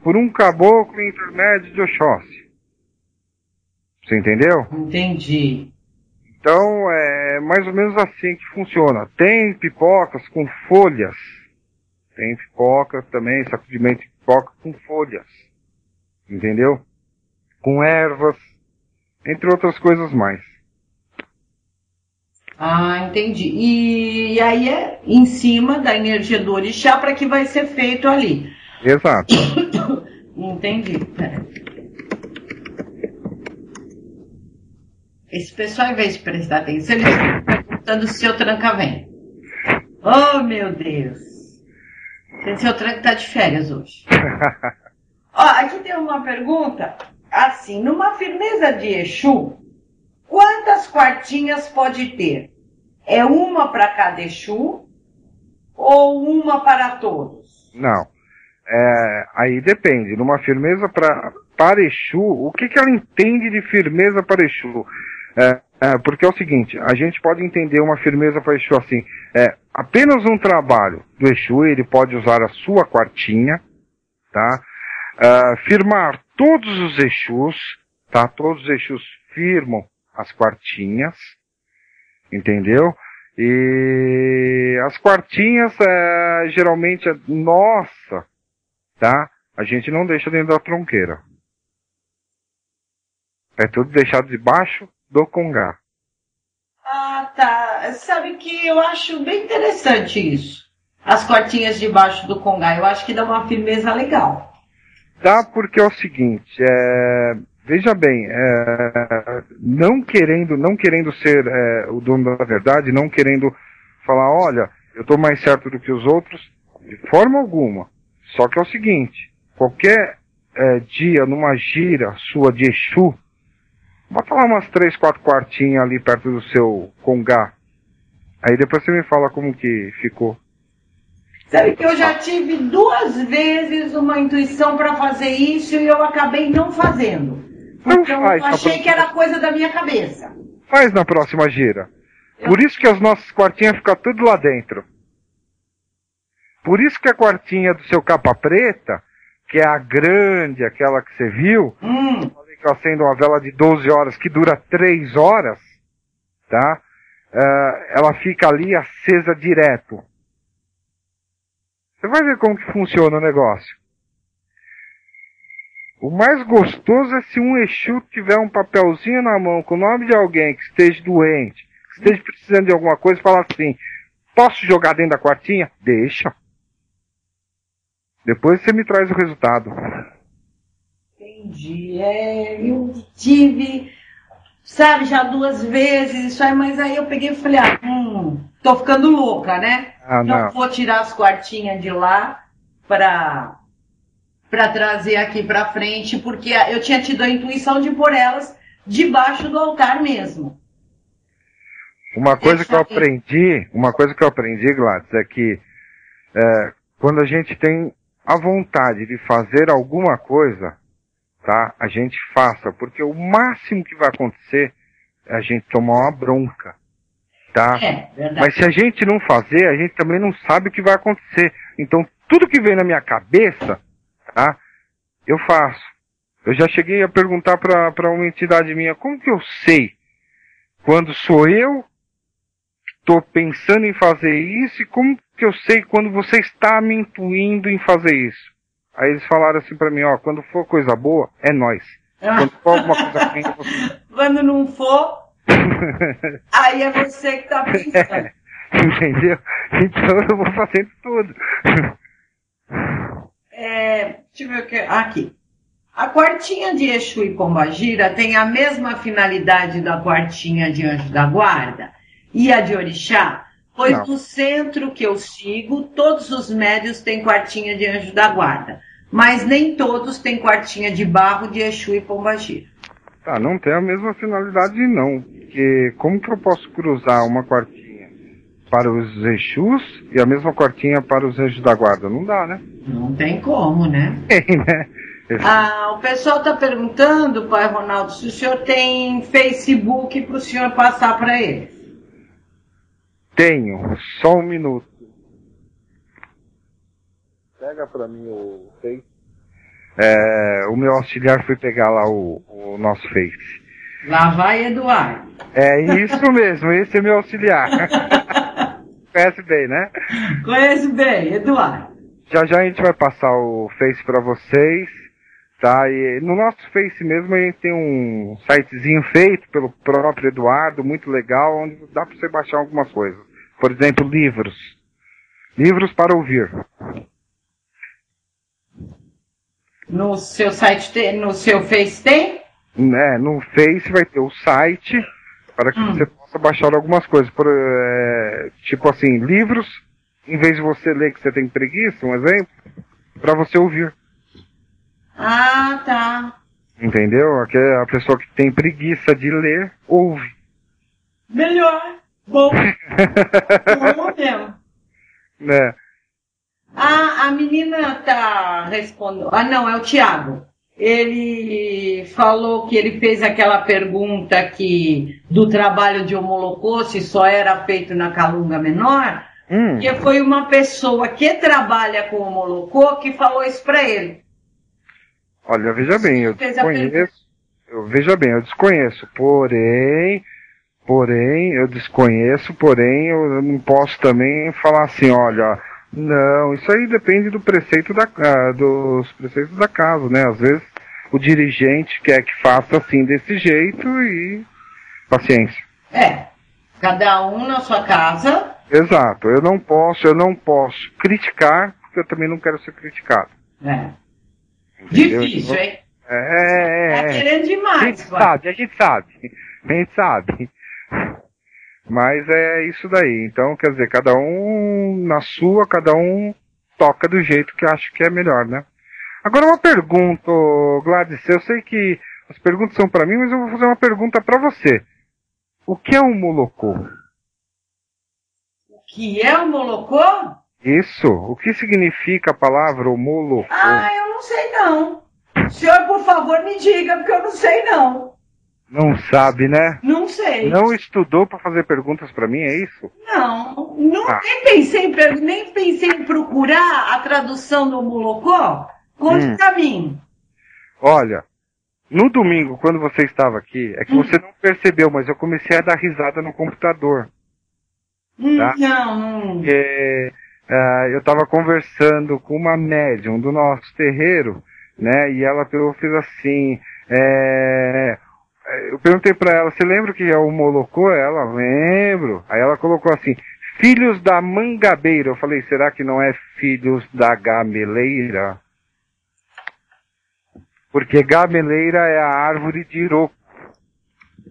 por um caboclo intermédio de Oxóssi. Você entendeu?
Entendi.
Então, é mais ou menos assim que funciona. Tem pipocas com folhas. Tem pipoca também, sacudimento de pipoca com folhas. Entendeu? Com ervas, entre outras coisas mais.
Entendi. E aí é em cima da energia do orixá para que vai ser feito ali.
Exato.
Entendi. Esse pessoal, em vez de prestar atenção, eles estão perguntando se o seu tranca vem. Oh, meu Deus. O seu tranca tá de férias hoje. Aqui tem uma pergunta. Assim, numa firmeza de Exu, quantas quartinhas pode ter? É uma para cada Exu ou uma para todos?
Não. Aí depende. Numa firmeza para Exu, o que ela entende de firmeza para Exu? Porque é o seguinte, a gente pode entender uma firmeza para Exu assim, apenas um trabalho do Exu, ele pode usar a sua quartinha, tá? Firmar todos os Exus, tá? Todos os Exus firmam as quartinhas, entendeu? E as quartinhas, geralmente, nossa, tá? A gente não deixa dentro da tronqueira. É tudo deixado debaixo do congá.
Tá. Sabe que eu acho bem interessante isso. As quartinhas debaixo do congá. Eu acho que dá uma firmeza legal.
Dá porque é o seguinte, veja bem, não querendo ser o dono da verdade, não querendo falar, olha, eu tô mais certo do que os outros, de forma alguma. Só que é o seguinte, qualquer dia numa gira sua de Exu, bota lá umas 3, 4 quartinhas ali perto do seu congá. Aí depois você me fala como que ficou.
Sabe que eu já tive 2 vezes uma intuição para fazer isso e eu acabei não fazendo. Porque eu achei que era coisa da minha cabeça.
Faz na próxima gira. Por isso que as nossas quartinhas ficam tudo lá dentro. Por isso que a quartinha do seu capa preta, que é a grande, aquela que você viu, falei que eu acendo uma vela de 12 horas que dura 3 horas, tá? Ela fica ali acesa direto. Você vai ver como que funciona o negócio. O mais gostoso é se um Exu tiver um papelzinho na mão com o nome de alguém que esteja doente, que esteja precisando de alguma coisa, e falar assim, posso jogar dentro da quartinha? Deixa. Depois você me traz o resultado.
Entendi. Eu tive, sabe, já 2 vezes isso aí, mas aí eu peguei e falei, tô ficando louca, né? Não vou tirar as quartinhas de lá pra trazer aqui pra frente, porque eu tinha tido a intuição de pôr elas debaixo do altar mesmo.
Uma coisa que eu aprendi, Gladys, é que quando a gente tem a vontade de fazer alguma coisa, tá? A gente faça, porque o máximo que vai acontecer é a gente tomar uma bronca, tá?
Verdade.
Mas se a gente não fazer, a gente também não sabe o que vai acontecer. Então, tudo que vem na minha cabeça, tá? Eu faço. Eu já cheguei a perguntar para uma entidade minha, como que eu sei quando sou eu que estou pensando em fazer isso e como que eu sei quando você está me intuindo em fazer isso? Aí eles falaram assim para mim, quando for coisa boa, é nós. Quando for alguma coisa ruim, é você.
Quando não for, aí é você que está pensando.
Entendeu? Então eu vou fazendo tudo.
Deixa eu ver o que... Aqui. A quartinha de Exu e Pombagira tem a mesma finalidade da quartinha de Anjo da Guarda e a de Orixá, pois no centro que eu sigo, todos os médios têm quartinha de Anjo da Guarda, mas nem todos têm quartinha de barro de Exu e Pombagira.
Não tem a mesma finalidade não, porque como que eu posso cruzar uma quartinha para os Exus e a mesma quartinha para os Anjos da Guarda? Não dá, né?
Não tem como, né?
Tem, né?
O pessoal está perguntando, pai Ronaldo, se o senhor tem Facebook para o senhor passar para eles.
Tenho, só um minuto. Pega para mim o Face. O meu auxiliar foi pegar lá o nosso Face.
Lá vai Eduardo.
É isso mesmo, esse é meu auxiliar. Conhece bem, né?
Conheço bem, Eduardo.
Já a gente vai passar o Face para vocês, tá? E no nosso Face mesmo a gente tem um sitezinho feito pelo próprio Eduardo, muito legal, onde dá para você baixar algumas coisas. Por exemplo, livros. Livros para ouvir.
No seu site no seu Face tem?
No Face vai ter o site para que você possa baixar algumas coisas. Tipo assim, livros, em vez de você ler que você tem preguiça, um exemplo, para você ouvir.
Tá.
Entendeu? A pessoa que tem preguiça de ler, ouve.
Melhor. Bom. Bom mesmo.
Né?
A menina tá respondendo. Não, é o Thiago. Ele falou que ele fez aquela pergunta que do trabalho de Omolocô, se só era feito na Calunga Menor, que foi uma pessoa que trabalha com Omolocô que falou isso para ele.
Olha, veja bem, eu desconheço, porém, eu não posso também falar assim, olha, não, isso aí depende do preceito dos preceitos da casa, né? Às vezes o dirigente quer que faça assim desse jeito e paciência.
Cada um na sua casa.
Exato, eu não posso criticar, porque eu também não quero ser criticado.
Entendeu? Difícil, hein? Tá querendo demais.
A gente sabe. Mas é isso daí. Então, quer dizer, cada um na sua, cada um toca do jeito que acha que é melhor, né? Agora uma pergunta, Gladys. Eu sei que as perguntas são para mim, mas eu vou fazer uma pergunta para você. O que é um molocô?
O que é o molocô?
Isso. O que significa a palavra molocô?
Ah, eu não sei não. O senhor, por favor, me diga, porque eu não sei não.
Não sabe, né?
Não sei.
Não estudou para fazer perguntas para mim, é isso?
Não, nem pensei em procurar a tradução do molocô. Conte pra mim.
Olha, no domingo, quando você estava aqui, é que você não percebeu, mas eu comecei a dar risada no computador. Tá?
Não.
Eu estava conversando com uma médium do nosso terreiro, né? E ela fez assim. Eu perguntei para ela, você lembra o que é o molocô? Ela, lembro. Aí ela colocou assim, filhos da mangabeira. Eu falei, será que não é filhos da gameleira? Porque gameleira é a árvore de Iroco.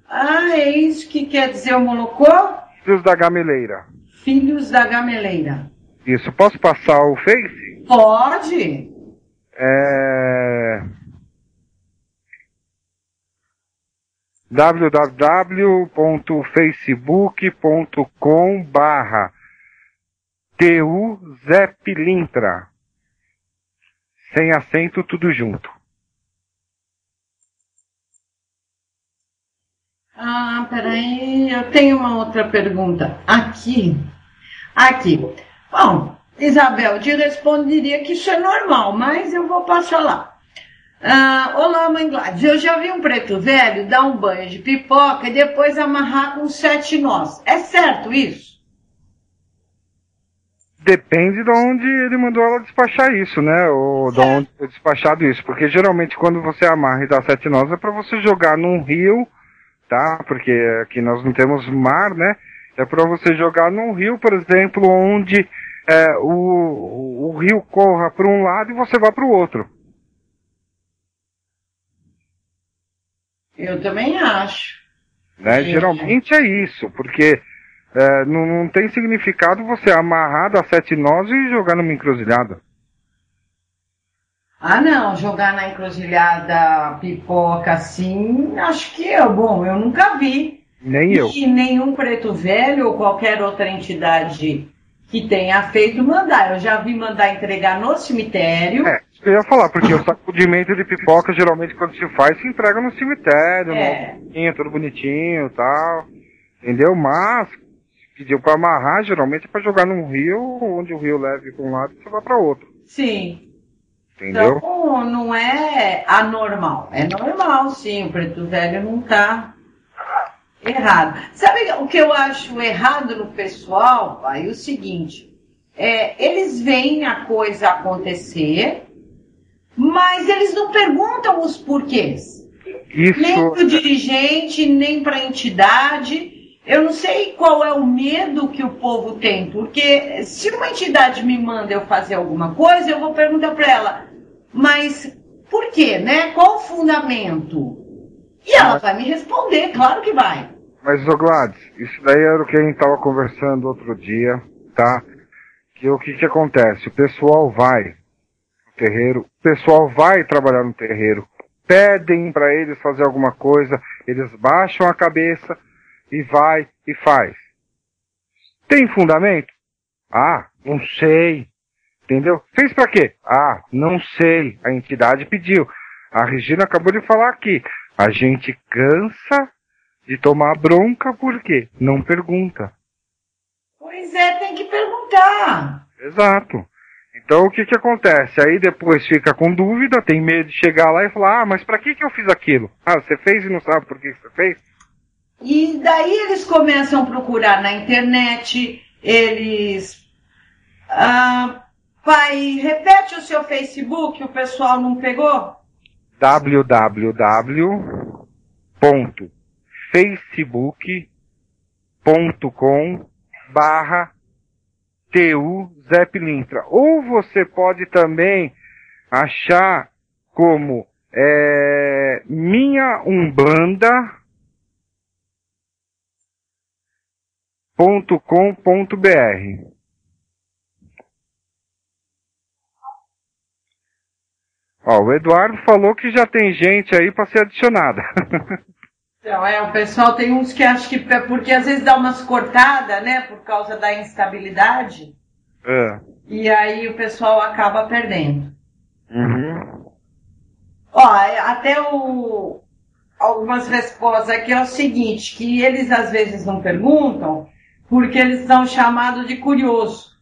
Ah, é isso que quer dizer o molocô?
Filhos da gameleira.
Filhos da gameleira.
Isso, posso passar o Face?
Pode.
www.facebook.com/TU Zé Pilintra. Sem acento, tudo junto.
Ah, peraí, eu tenho uma outra pergunta. Aqui. Bom, Isabel, eu te responderia que isso é normal, mas eu vou passar lá. Olá, mãe Gladys. Eu já vi um preto velho dar um banho de pipoca e depois amarrar com 7 nós. É certo isso?
Depende de onde ele mandou ela despachar isso, né? Ou de onde foi despachado isso. Porque geralmente quando você amarra e dá 7 nós é para você jogar num rio, tá? Porque aqui nós não temos mar, né? É para você jogar num rio, por exemplo, onde o rio corra para um lado e você vá para o outro.
Eu também acho.
Né? Geralmente é isso, porque não tem significado você amarrar, dar 7 nós e jogar numa encruzilhada.
Ah, não, jogar na encruzilhada pipoca assim, acho que eu nunca vi.
Nem eu.
E nenhum preto velho ou qualquer outra entidade que tenha feito mandar. Eu já vi mandar entregar no cemitério.
Eu ia falar, porque o sacudimento de pipoca, geralmente, quando se faz, se entrega no cemitério, tudo bonitinho e tal. Entendeu? Mas, se pediu pra amarrar, geralmente é pra jogar num rio, onde o rio leve pra um lado e você vai pra outro.
Sim.
Entendeu?
Então, não é anormal. É normal, sim. O preto velho não tá errado. Sabe o que eu acho errado no pessoal, pai? O seguinte, eles veem a coisa acontecer, mas eles não perguntam os porquês.
Isso.
Nem para o dirigente, nem para a entidade. Eu não sei qual é o medo que o povo tem, porque se uma entidade me manda eu fazer alguma coisa, eu vou perguntar para ela, mas por quê, né? Qual o fundamento? E ela vai me responder, claro que vai.
Mas, Gladys, isso daí era o que a gente estava conversando outro dia, tá? Que o que acontece? O pessoal vai no terreiro, o pessoal vai trabalhar no terreiro, pedem para eles fazer alguma coisa, eles baixam a cabeça e vai e faz. Tem fundamento? Ah, não sei. Entendeu? Fez para quê? Ah, não sei. A entidade pediu. A Regina acabou de falar aqui. A gente cansa de tomar bronca porque não pergunta.
Pois é, tem que perguntar.
Exato. Então o que acontece? Aí depois fica com dúvida, tem medo de chegar lá e falar, mas pra que eu fiz aquilo? Ah, você fez e não sabe por que você fez?
E daí eles começam a procurar na internet, pai, repete o seu Facebook, o pessoal não pegou?
www.facebook.com/TU Zé Pilintra. Ou você pode também achar como Minha Umbanda Ó, o Eduardo falou que já tem gente aí para ser adicionada.
Então, o pessoal tem uns que acham que... Porque às vezes dá umas cortadas, né? Por causa da instabilidade. E aí o pessoal acaba perdendo.
Uhum.
Ó, até algumas respostas aqui é o seguinte, que eles às vezes não perguntam porque eles são chamados de curioso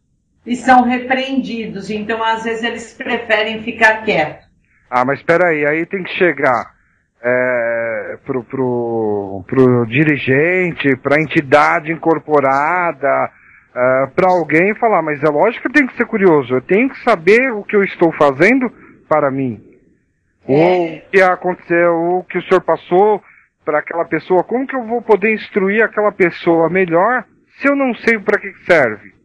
e são repreendidos. Então, às vezes, eles preferem ficar quietos.
Ah, mas espera aí tem que chegar pro dirigente, pra entidade incorporada, pra alguém falar, mas é lógico que eu tenho que ser curioso, eu tenho que saber o que eu estou fazendo para mim. Ou o que aconteceu, o que o senhor passou para aquela pessoa, como que eu vou poder instruir aquela pessoa melhor se eu não sei para que serve?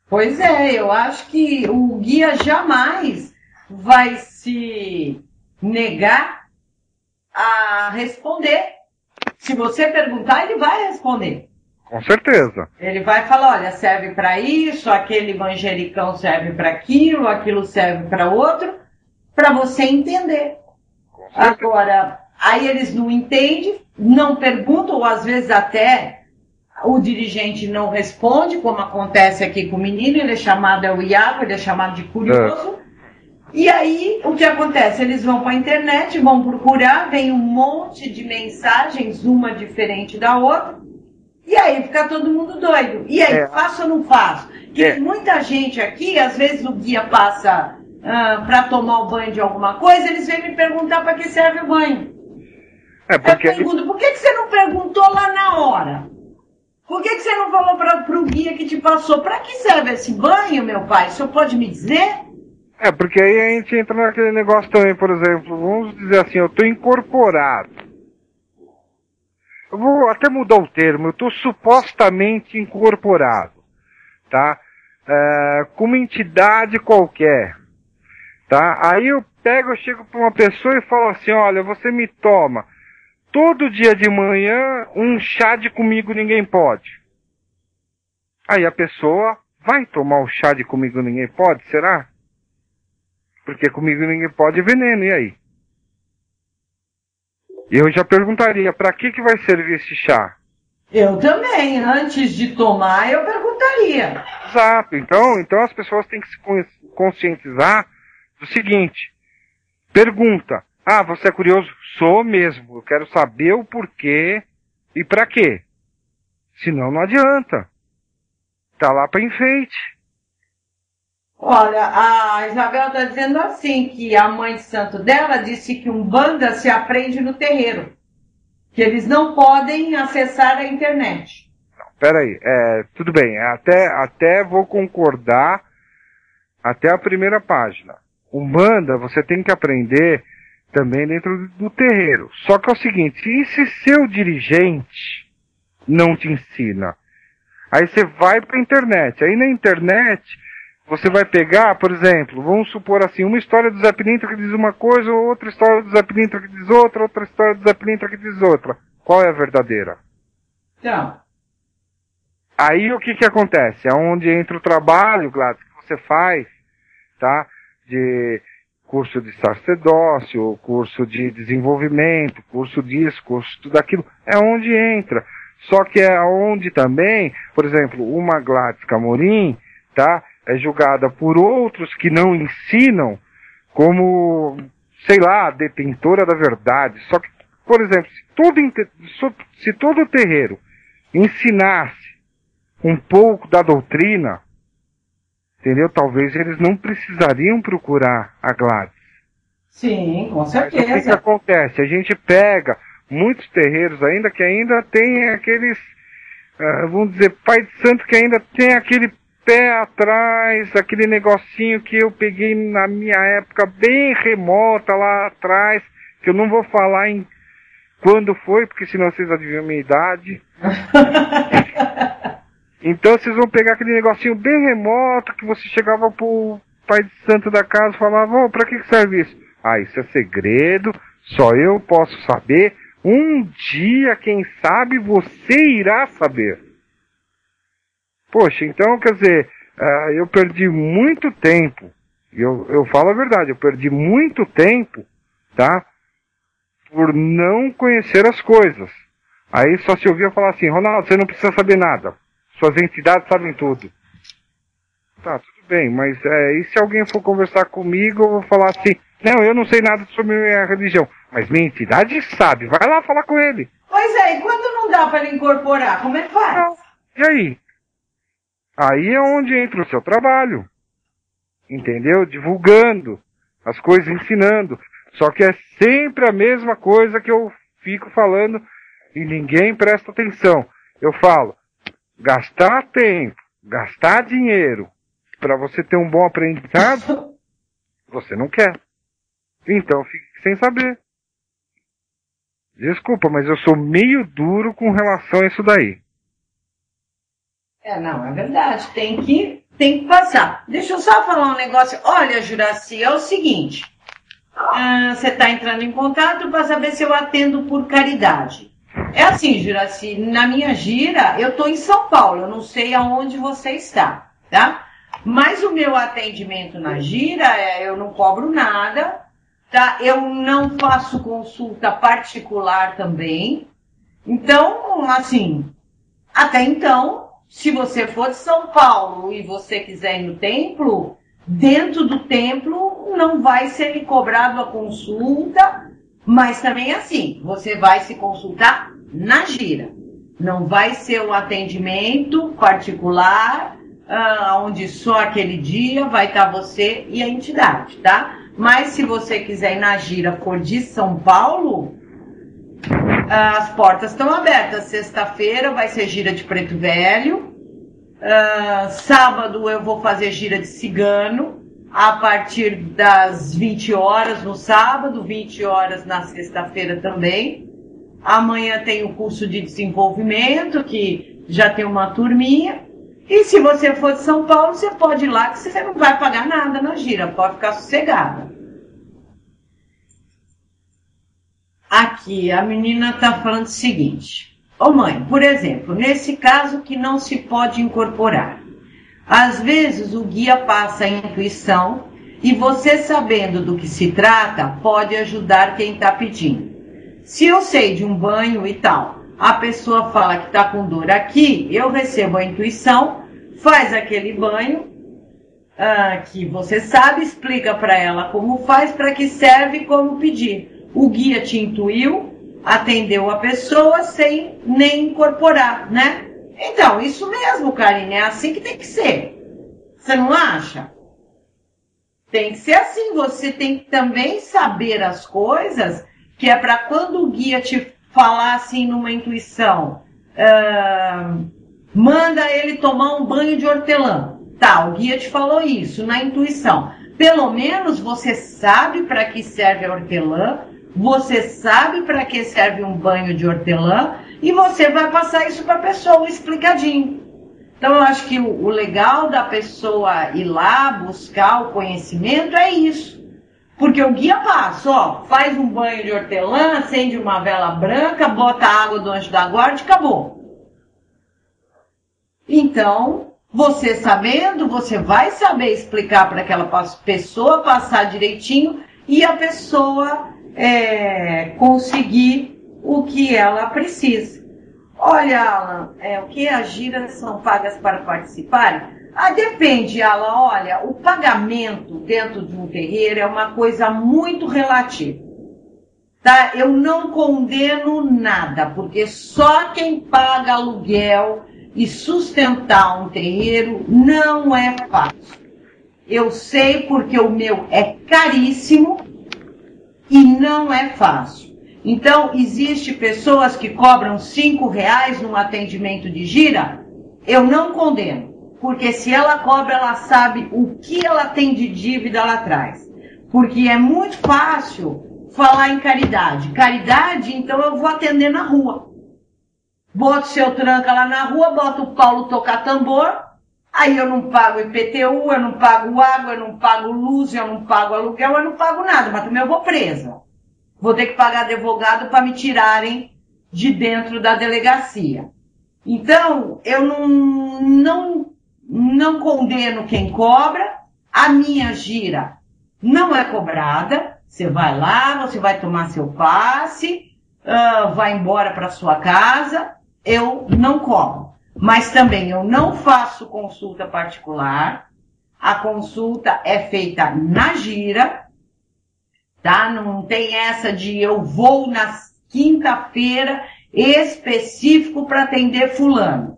Pois é, eu acho que o guia jamais vai se negar a responder. Se você perguntar, ele vai responder.
Com certeza.
Ele vai falar, olha, serve para isso, aquele manjericão serve para aquilo, aquilo serve para outro, para você entender. Agora, aí eles não entendem, não perguntam, ou às vezes até o dirigente não responde, como acontece aqui com o menino, ele é chamado, o Iago, ele é chamado de curioso. E aí, o que acontece? Eles vão para a internet, vão procurar, vem um monte de mensagens, uma diferente da outra, e aí fica todo mundo doido. E aí, faço ou não faço? Porque muita gente aqui, às vezes o guia passa para tomar o banho de alguma coisa, eles vêm me perguntar para que serve o banho.
Porque...
Eu pergunto, por que você não perguntou lá na hora? Por que você não falou para o guia que te passou? Para que serve esse banho, meu pai? O senhor pode me dizer?
Porque aí a gente entra naquele negócio também, por exemplo, vamos dizer assim, eu estou incorporado. Eu vou até mudar o termo, eu estou supostamente incorporado, tá? Com uma entidade qualquer, tá? Aí eu chego para uma pessoa e falo assim, olha, você me toma todo dia de manhã um chá de comigo ninguém pode. Aí a pessoa vai tomar o chá de comigo ninguém pode, será? Porque comigo ninguém pode veneno, e aí? Eu já perguntaria, para que vai servir esse chá?
Eu também, antes de tomar, eu perguntaria.
Exato, então as pessoas têm que se conscientizar do seguinte, pergunta, você é curioso? Sou mesmo, eu quero saber o porquê e para quê. Senão não adianta. Tá lá para enfeite.
Olha, a Isabel está dizendo assim, que a mãe de santo dela disse que Umbanda se aprende no terreiro. Que eles não podem acessar a internet.
Peraí, tudo bem, até vou concordar até a primeira página. Umbanda você tem que aprender também dentro do terreiro. Só que é o seguinte, e se seu dirigente não te ensina? Aí você vai para a internet. Aí na internet você vai pegar, por exemplo, vamos supor assim, uma história do Zé Pilintra que diz uma coisa, outra história do Zé Pilintra que diz outra história do Zé Pilintra que diz outra. Qual é a verdadeira?
Então.
Aí o que acontece? É onde entra o trabalho, Gladys, que você faz, tá? De curso de sacerdócio, curso de desenvolvimento, curso disso, curso daquilo. É onde entra. Só que é onde também, por exemplo, uma Gladys Camorim, tá? É julgada por outros que não ensinam como, sei lá, detentora da verdade. Só que, por exemplo, se todo terreiro ensinasse um pouco da doutrina, entendeu? Talvez eles não precisariam procurar a Gladys.
Sim, com certeza.
Mas o que acontece? A gente pega muitos terreiros ainda que ainda tem aqueles, vamos dizer, pai de santo que ainda tem aquele pé atrás, aquele negocinho que eu peguei na minha época bem remota lá atrás, que eu não vou falar em quando foi, porque senão vocês adivinham a minha idade. Então vocês vão pegar aquele negocinho bem remoto que você chegava pro pai de santo da casa e falava, pra que serve isso? Isso é segredo, só eu posso saber, Um dia, quem sabe, você irá saber. Poxa, então, quer dizer, eu perdi muito tempo. Eu falo a verdade, eu perdi muito tempo, tá? Por não conhecer as coisas. Aí só se ouvia falar assim, Ronaldo, você não precisa saber nada. Suas entidades sabem tudo. Tá, tudo bem, mas e se alguém for conversar comigo, eu vou falar assim, não, eu não sei nada sobre minha religião. Mas minha entidade sabe, vai lá falar com ele.
Pois é, e quando não dá para ele incorporar, como é que faz?
Não. E aí? Aí é onde entra o seu trabalho. Entendeu? Divulgando as coisas, ensinando. Só que é sempre a mesma coisa que eu fico falando e ninguém presta atenção. Eu falo, gastar tempo, gastar dinheiro para você ter um bom aprendizado, você não quer. Então fique sem saber. Desculpa, mas eu sou meio duro com relação a isso daí.
Não, é verdade. Tem que passar. Deixa eu só falar um negócio. Olha, Juraci, é o seguinte. Você está entrando em contato para saber se eu atendo por caridade. É assim, Juraci, na minha gira, eu estou em São Paulo. Eu não sei aonde você está, tá? Mas o meu atendimento na gira, eu não cobro nada, tá? Eu não faço consulta particular também. Então, assim, até então, se você for de São Paulo e você quiser ir no templo, dentro do templo não vai ser lhe cobrado a consulta, mas também assim, você vai se consultar na gira. Não vai ser um atendimento particular, onde só aquele dia vai estar você e a entidade, tá? Mas se você quiser ir na gira, for de São Paulo, as portas estão abertas. Sexta-feira vai ser gira de Preto Velho. Sábado eu vou fazer gira de cigano a partir das 20 horas no sábado, 20 horas na sexta-feira também. Amanhã tem o curso de desenvolvimento, que já tem uma turminha. E se você for de São Paulo, você pode ir lá, que você não vai pagar nada na gira, pode ficar sossegada. Aqui, a menina está falando o seguinte. Ô mãe, por exemplo, nesse caso que não se pode incorporar, às vezes o guia passa a intuição e você, sabendo do que se trata, pode ajudar quem está pedindo. Se eu sei de um banho e tal, a pessoa fala que está com dor aqui, eu recebo a intuição, faz aquele banho, que você sabe, explica para ela como faz, para que serve e como pedir. O guia te intuiu, atendeu a pessoa sem nem incorporar, né? Então, isso mesmo, Karine, é assim que tem que ser. Você não acha? Tem que ser assim, você tem que também saber as coisas, que é para quando o guia te falar assim numa intuição, manda ele tomar um banho de hortelã. Tá, o guia te falou isso na intuição. Pelo menos você sabe para que serve a hortelã, você sabe para que serve um banho de hortelã e você vai passar isso para a pessoa explicadinho. Então eu acho que o legal da pessoa ir lá buscar o conhecimento é isso. Porque o guia passa, faz um banho de hortelã, acende uma vela branca, bota a água do anjo da guarda e acabou. Então, você sabendo, você vai saber explicar para aquela pessoa passar direitinho e a pessoa conseguir o que ela precisa. Olha, Alan, o que as giras são pagas para participarem? Depende, Alan. Olha, o pagamento dentro de um terreiro é uma coisa muito relativa. Tá? Eu não condeno nada, porque só quem paga aluguel e sustentar um terreiro não é fácil. Eu sei porque o meu é caríssimo e não é fácil. Então, existe pessoas que cobram R$5 num atendimento de gira? Eu não condeno. Porque se ela cobra, ela sabe o que ela tem de dívida lá atrás. Porque é muito fácil falar em caridade. Caridade, então eu vou atender na rua. Boto seu tranca lá na rua, boto o Paulo tocar tambor, aí eu não pago IPTU, eu não pago água, eu não pago luz, eu não pago aluguel, eu não pago nada, mas também eu vou presa. vou ter que pagar advogado para me tirarem de dentro da delegacia. Então, eu não condeno quem cobra, a minha gira não é cobrada, você vai lá, você vai tomar seu passe, vai embora para sua casa, eu não cobro. Mas também eu não faço consulta particular, a consulta é feita na gira, tá? Não tem essa de eu vou na quinta-feira específico para atender fulano.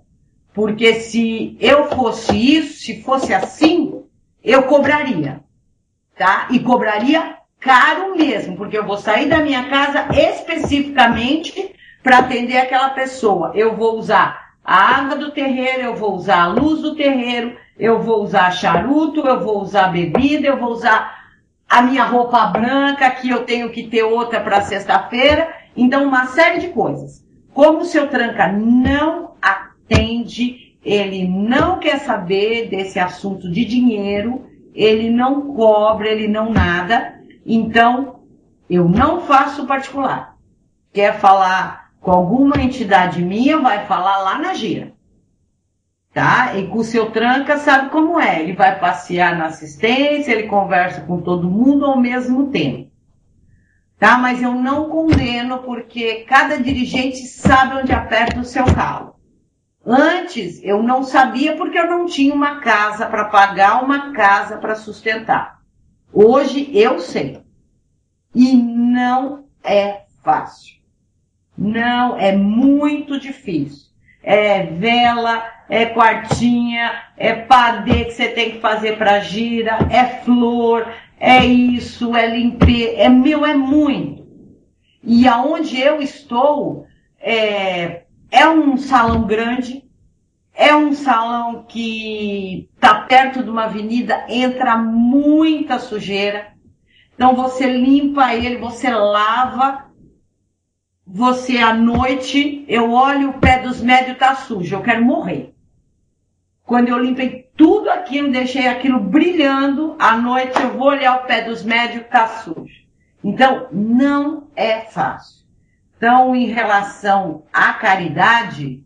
Porque se eu fosse isso, se fosse assim, eu cobraria, tá? E cobraria caro mesmo, porque eu vou sair da minha casa especificamente para atender aquela pessoa. Eu vou usar a água do terreiro, eu vou usar a luz do terreiro, eu vou usar charuto, eu vou usar bebida, eu vou usar a minha roupa branca, que eu tenho que ter outra para sexta-feira. Então, uma série de coisas. Como o seu Tranca não atende, ele não quer saber desse assunto de dinheiro, ele não cobra, ele não nada. Então, eu não faço particular. Quer falar com alguma entidade minha, vai falar lá na gira. Tá? E com o seu Tranca sabe como é. Ele vai passear na assistência, ele conversa com todo mundo ao mesmo tempo. Tá? Mas eu não condeno porque cada dirigente sabe onde aperta o seu calo. Antes eu não sabia porque eu não tinha uma casa para pagar, uma casa para sustentar. Hoje eu sei. E não é fácil. Não, é muito difícil. É vela, é quartinha, é padê que você tem que fazer para gira, é flor, é isso, é limpeza, é muito. E aonde eu estou, é um salão grande, é um salão que está perto de uma avenida, entra muita sujeira. Então você limpa ele, você lava. Você, à noite, eu olho o pé dos médios, tá sujo, eu quero morrer. Quando eu limpei tudo aquilo, deixei aquilo brilhando, à noite eu vou olhar o pé dos médios, tá sujo. Então, não é fácil. Então, em relação à caridade,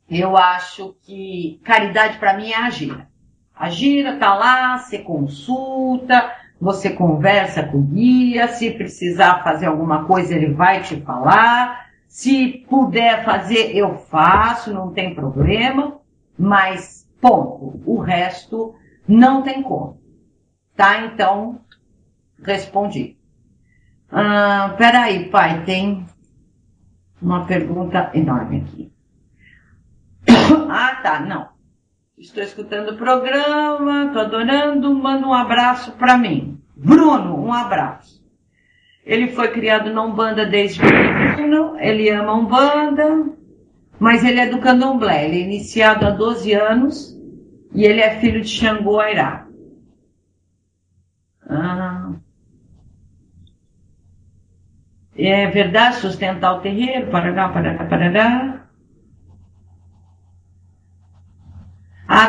eu acho que caridade para mim é a gira. A gira tá lá, você consulta, você conversa com o guia, se precisar fazer alguma coisa, ele vai te falar. Se puder fazer, eu faço, não tem problema. Mas, ponto. O resto não tem como. Tá? Então, respondi. Peraí, pai, tem uma pergunta enorme aqui. Tá, não. Estou escutando o programa, estou adorando, manda um abraço para mim. Bruno, um abraço. Ele foi criado na Umbanda desde pequeno, ele ama Umbanda, mas ele é do Candomblé. Ele é iniciado há 12 anos e ele é filho de Xangô Airá. É verdade sustentar o terreiro? Parará.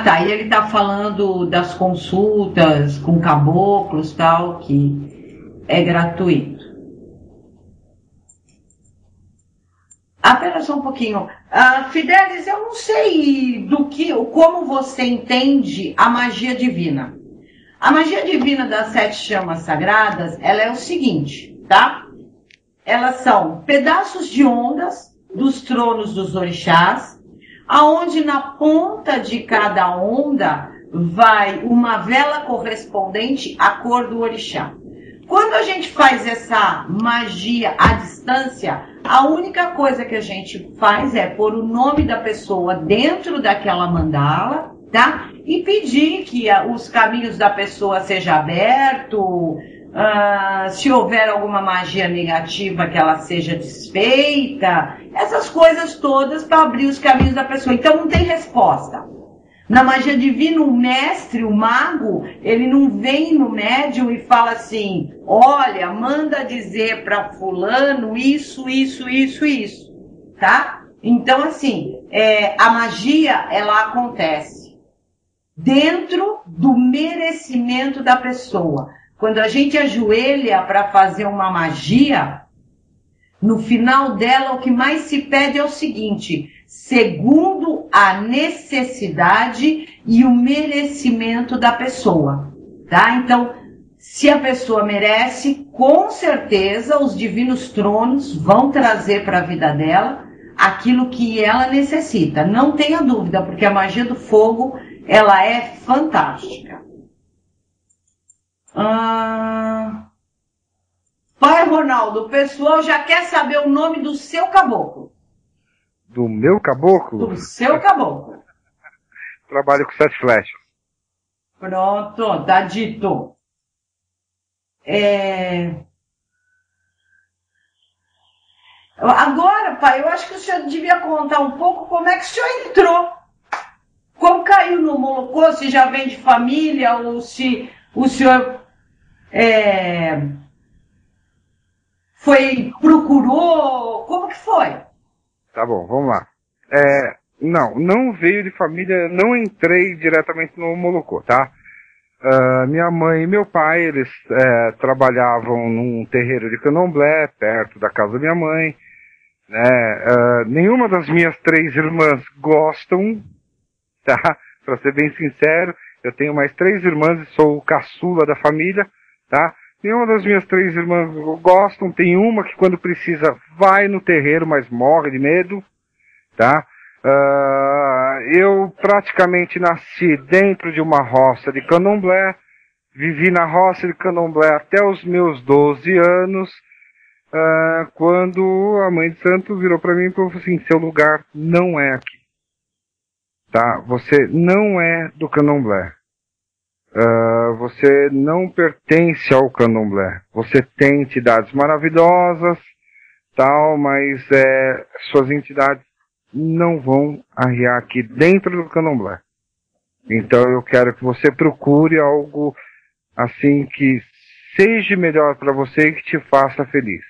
Tá, e ele está falando das consultas com caboclos, tal, que é gratuito. Pera só um pouquinho. Fidelis, eu não sei como você entende a magia divina. A magia divina das 7 chamas sagradas, ela é o seguinte, tá? Elas são pedaços de ondas dos tronos dos orixás, aonde na ponta de cada onda vai uma vela correspondente à cor do orixá. Quando a gente faz essa magia à distância, a única coisa que a gente faz é pôr o nome da pessoa dentro daquela mandala, tá? E pedir que os caminhos da pessoa sejam abertos, se houver alguma magia negativa que ela seja desfeita, essas coisas todas para abrir os caminhos da pessoa. Então não tem resposta. Na magia divina, o mestre, o mago, ele não vem no médium e fala assim, olha, manda dizer para fulano isso, tá? Então assim, a magia, ela acontece dentro do merecimento da pessoa. Quando a gente ajoelha para fazer uma magia, No final dela, o que mais se pede é o seguinte: segundo a necessidade e o merecimento da pessoa, tá? Então, se a pessoa merece, com certeza os divinos tronos vão trazer para a vida dela aquilo que ela necessita. Não tenha dúvida, porque a magia do fogo, ela é fantástica. Pai Ronaldo, o pessoal já quer saber o nome do seu caboclo.
Do meu caboclo?
Do seu caboclo.
Trabalho com 7 flechas.
Pronto, tá dito. Agora, pai, eu acho que o senhor devia contar um pouco como é que o senhor entrou. Como caiu no Molocô, se já vem de família ou se o senhor procurou, como que foi?
Tá bom, vamos lá. Não veio de família, não entrei diretamente no Molocô, tá? Minha mãe e meu pai, eles trabalhavam num terreiro de candomblé, perto da casa da minha mãe, né? Nenhuma das minhas 3 irmãs gostam, tá? Pra ser bem sincero, eu tenho mais 3 irmãs e sou o caçula da família, tá? Nenhuma das minhas 3 irmãs gostam, tem uma que quando precisa vai no terreiro, mas morre de medo, tá? Eu praticamente nasci dentro de uma roça de candomblé, vivi na roça de candomblé até os meus 12 anos, quando a mãe de santo virou para mim e falou assim: seu lugar não é aqui, tá? Você não é do candomblé, você não pertence ao candomblé, você tem entidades maravilhosas, tal, mas suas entidades não vão arriar aqui dentro do candomblé. Então eu quero que você procure algo assim que seja melhor para você e que te faça feliz.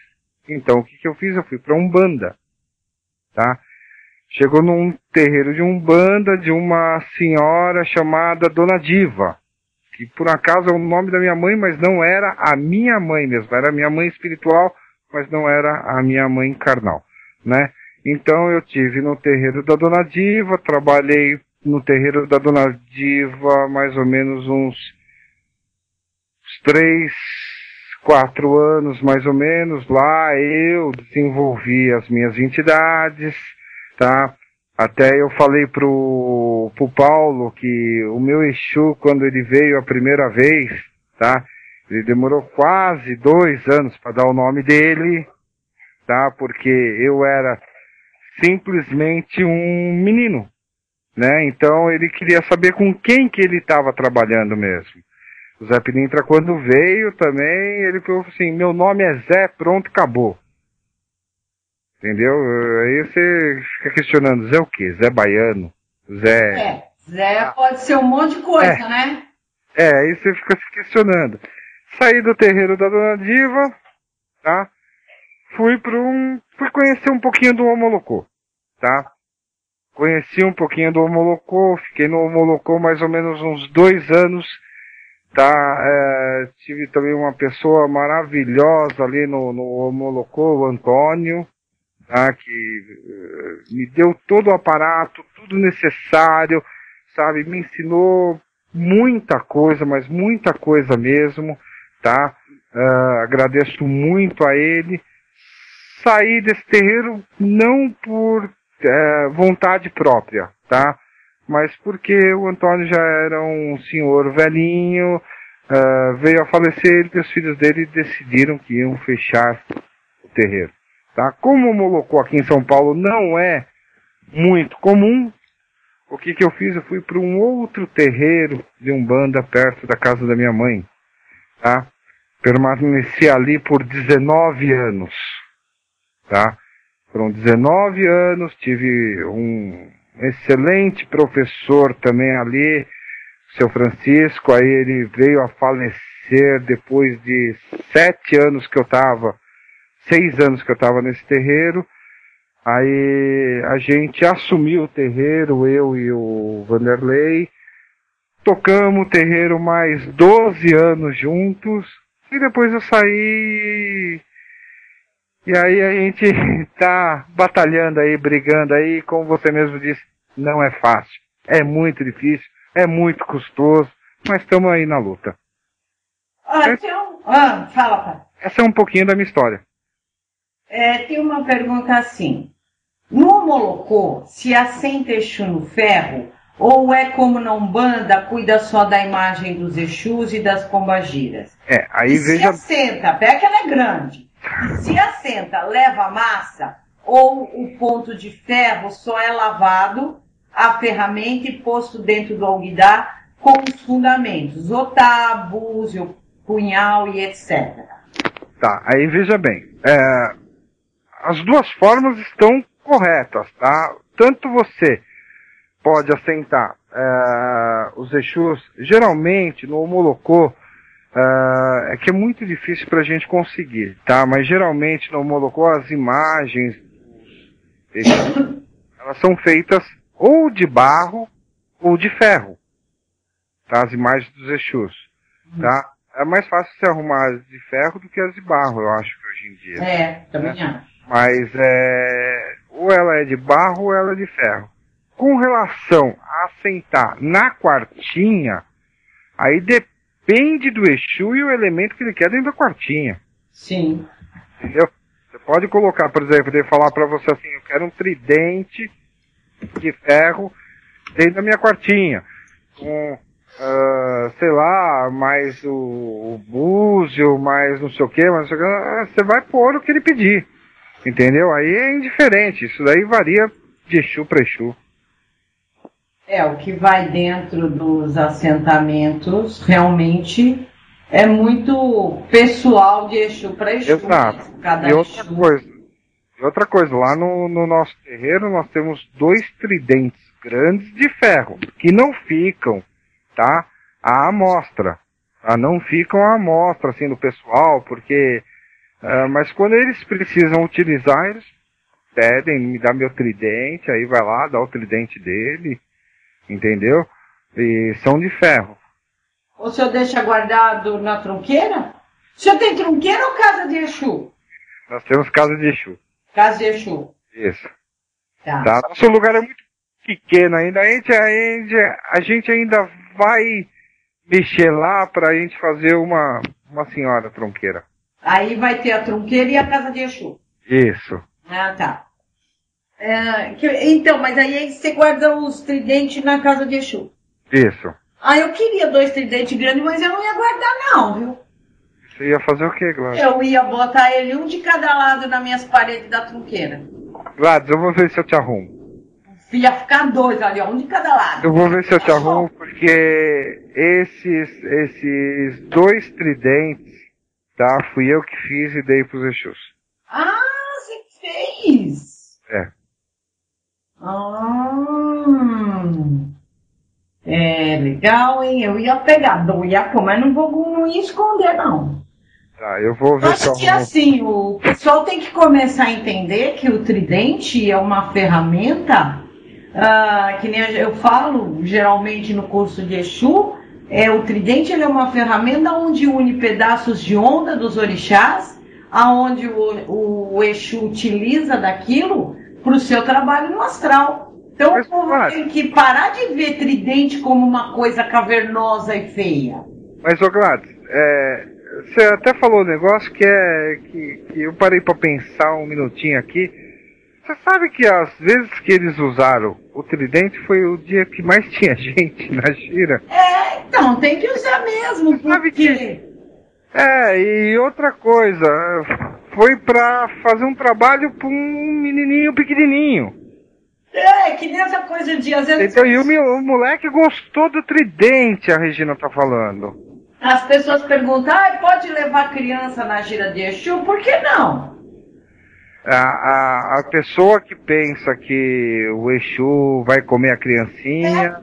Então o que eu fiz? Eu fui para Umbanda, tá? Chegou num terreiro de Umbanda de uma senhora chamada Dona Diva, que por acaso é o nome da minha mãe, mas não era a minha mãe mesmo, era a minha mãe espiritual, mas não era a minha mãe carnal, né? Então eu tive no terreiro da Dona Diva, trabalhei no terreiro da Dona Diva mais ou menos uns 3, 4 anos mais ou menos. Lá eu desenvolvi as minhas entidades, tá? Até eu falei pro Paulo que o meu Exu, quando ele veio a primeira vez, tá? Ele demorou quase 2 anos para dar o nome dele, tá? Porque eu era simplesmente um menino, né? Então ele queria saber com quem que ele estava trabalhando mesmo. O Zé Pilintra, quando veio também, ele falou assim: meu nome é Zé, pronto, acabou. Entendeu? Aí você fica questionando: Zé o quê? Zé Baiano? Zé...
Zé pode ser um monte de coisa, né?
Aí você fica se questionando. Saí do terreiro da Dona Diva, tá? Fui conhecer um pouquinho do Omolocô, tá? Conheci um pouquinho do Omolocô, fiquei no Omolocô mais ou menos uns 2 anos, tá? Tive também uma pessoa maravilhosa ali no Omolocô, o Antônio, tá? Que me deu todo o aparato, tudo necessário, sabe? Me ensinou muita coisa, mas muita coisa mesmo, tá? Agradeço muito a ele. Saí desse terreiro não por vontade própria, tá? Mas porque o Antônio já era um senhor velhinho, veio a falecer e os filhos dele decidiram que iam fechar o terreiro, tá? Como o Molocô aqui em São Paulo não é muito comum, o que eu fiz? Eu fui para um outro terreiro de Umbanda perto da casa da minha mãe, tá? Permaneci ali por 19 anos. Tá? Foram 19 anos, tive um excelente professor também ali, seu Francisco. Aí ele veio a falecer depois de 7 anos que eu estava, 6 anos que eu estava nesse terreiro. Aí a gente assumiu o terreiro, eu e o Vanderlei, tocamos o terreiro mais 12 anos juntos, e depois eu saí E aí a gente tá batalhando aí, brigando aí, como você mesmo disse, não é fácil. É muito difícil, é muito custoso, mas estamos aí na luta.
Fala, pai.
Essa é um pouquinho da minha história.
Tem uma pergunta assim. No Omolocô, se assenta Exu no ferro, ou é como na Umbanda, cuida só da imagem dos Exus e das pombagiras?
Aí veja...
Se assenta, pé que ela é grande. Se assenta, leva a massa, ou o ponto de ferro só é lavado, a ferramenta e posto dentro do alguidar com os fundamentos, o tabus, o punhal e etc.
Tá, aí veja bem. As duas formas estão corretas, tá? Tanto você pode assentar os Exus, geralmente no Omolocô, é que é muito difícil pra gente conseguir, tá? Mas geralmente no Omolocô as imagens dos Exus, elas são feitas ou de barro ou de ferro, tá? As imagens dos Exus, tá? É mais fácil você arrumar as de ferro do que as de barro, eu acho que hoje em dia.
Também acho.
Mas ou ela é de barro ou ela é de ferro. Com relação a assentar na quartinha, aí depende do Exu e o elemento que ele quer dentro da quartinha.
Sim.
Entendeu? Você pode colocar, por exemplo, ele falar pra você assim, eu quero um tridente de ferro dentro da minha quartinha. Com, sei lá, mais o búzio, mais não sei o que, mas não sei o que, você vai pôr o que ele pedir. Entendeu? Aí é indiferente, isso daí varia de Exu para Exu.
O que vai dentro dos assentamentos realmente é muito pessoal de Exu para Exu.
Exato. E outra coisa, lá no nosso terreiro nós temos 2 tridentes grandes de ferro, que não ficam, tá, à amostra. Tá? Não ficam à amostra, assim, do pessoal, porque... mas quando eles precisam utilizar, eles pedem, me dá meu tridente, aí vai lá, dá o tridente dele, entendeu? E são de ferro.
O senhor deixa guardado na trunqueira? O senhor tem trunqueira ou casa de Exu?
Nós temos casa de Exu.
Casa de Exu.
Isso.
Tá.
Nosso lugar é muito pequeno ainda, a gente ainda vai mexer lá pra gente fazer uma senhora trunqueira.
Aí vai ter a trunqueira e a casa de Exu.
Isso.
Ah, tá. Então, mas aí você guarda os tridentes na casa de Exu.
Isso.
Eu queria 2 tridentes grandes, mas eu não ia guardar não, viu?
Você ia fazer o quê, Gladys?
Eu ia botar ele um de cada lado nas minhas paredes da trunqueira.
Gladys, eu vou ver se eu te arrumo.
Ia ficar 2 ali, um de cada lado.
Eu vou ver se eu te arrumo, porque esses 2 tridentes, tá? Fui eu que fiz e dei pros Exus.
Você fez? Legal, hein? Eu ia pegar, mas não ia esconder, não.
Tá, eu vou ver se eu
acho que
arrumo.
assim, o pessoal tem que começar a entender que o tridente é uma ferramenta, que nem eu falo, geralmente no curso de Exu, o tridente ele é uma ferramenta onde une pedaços de onda dos orixás, aonde o Exu utiliza daquilo para o seu trabalho no astral. Então o povo tem que parar de ver tridente como uma coisa cavernosa e feia.
Mas, ô Gladys, você até falou um negócio que eu parei para pensar um minutinho aqui. Você sabe que as vezes que eles usaram o tridente foi o dia que mais tinha gente na gira?
Então, tem que usar mesmo, porque...
e outra coisa, foi pra fazer um trabalho pra um menininho pequenininho.
Que nem essa coisa de... Às vezes...
Então, e o moleque gostou do tridente, a Regina tá falando.
As pessoas perguntam, pode levar criança na gira de Exu? Por que não?
A pessoa que pensa que o Exu vai comer a criancinha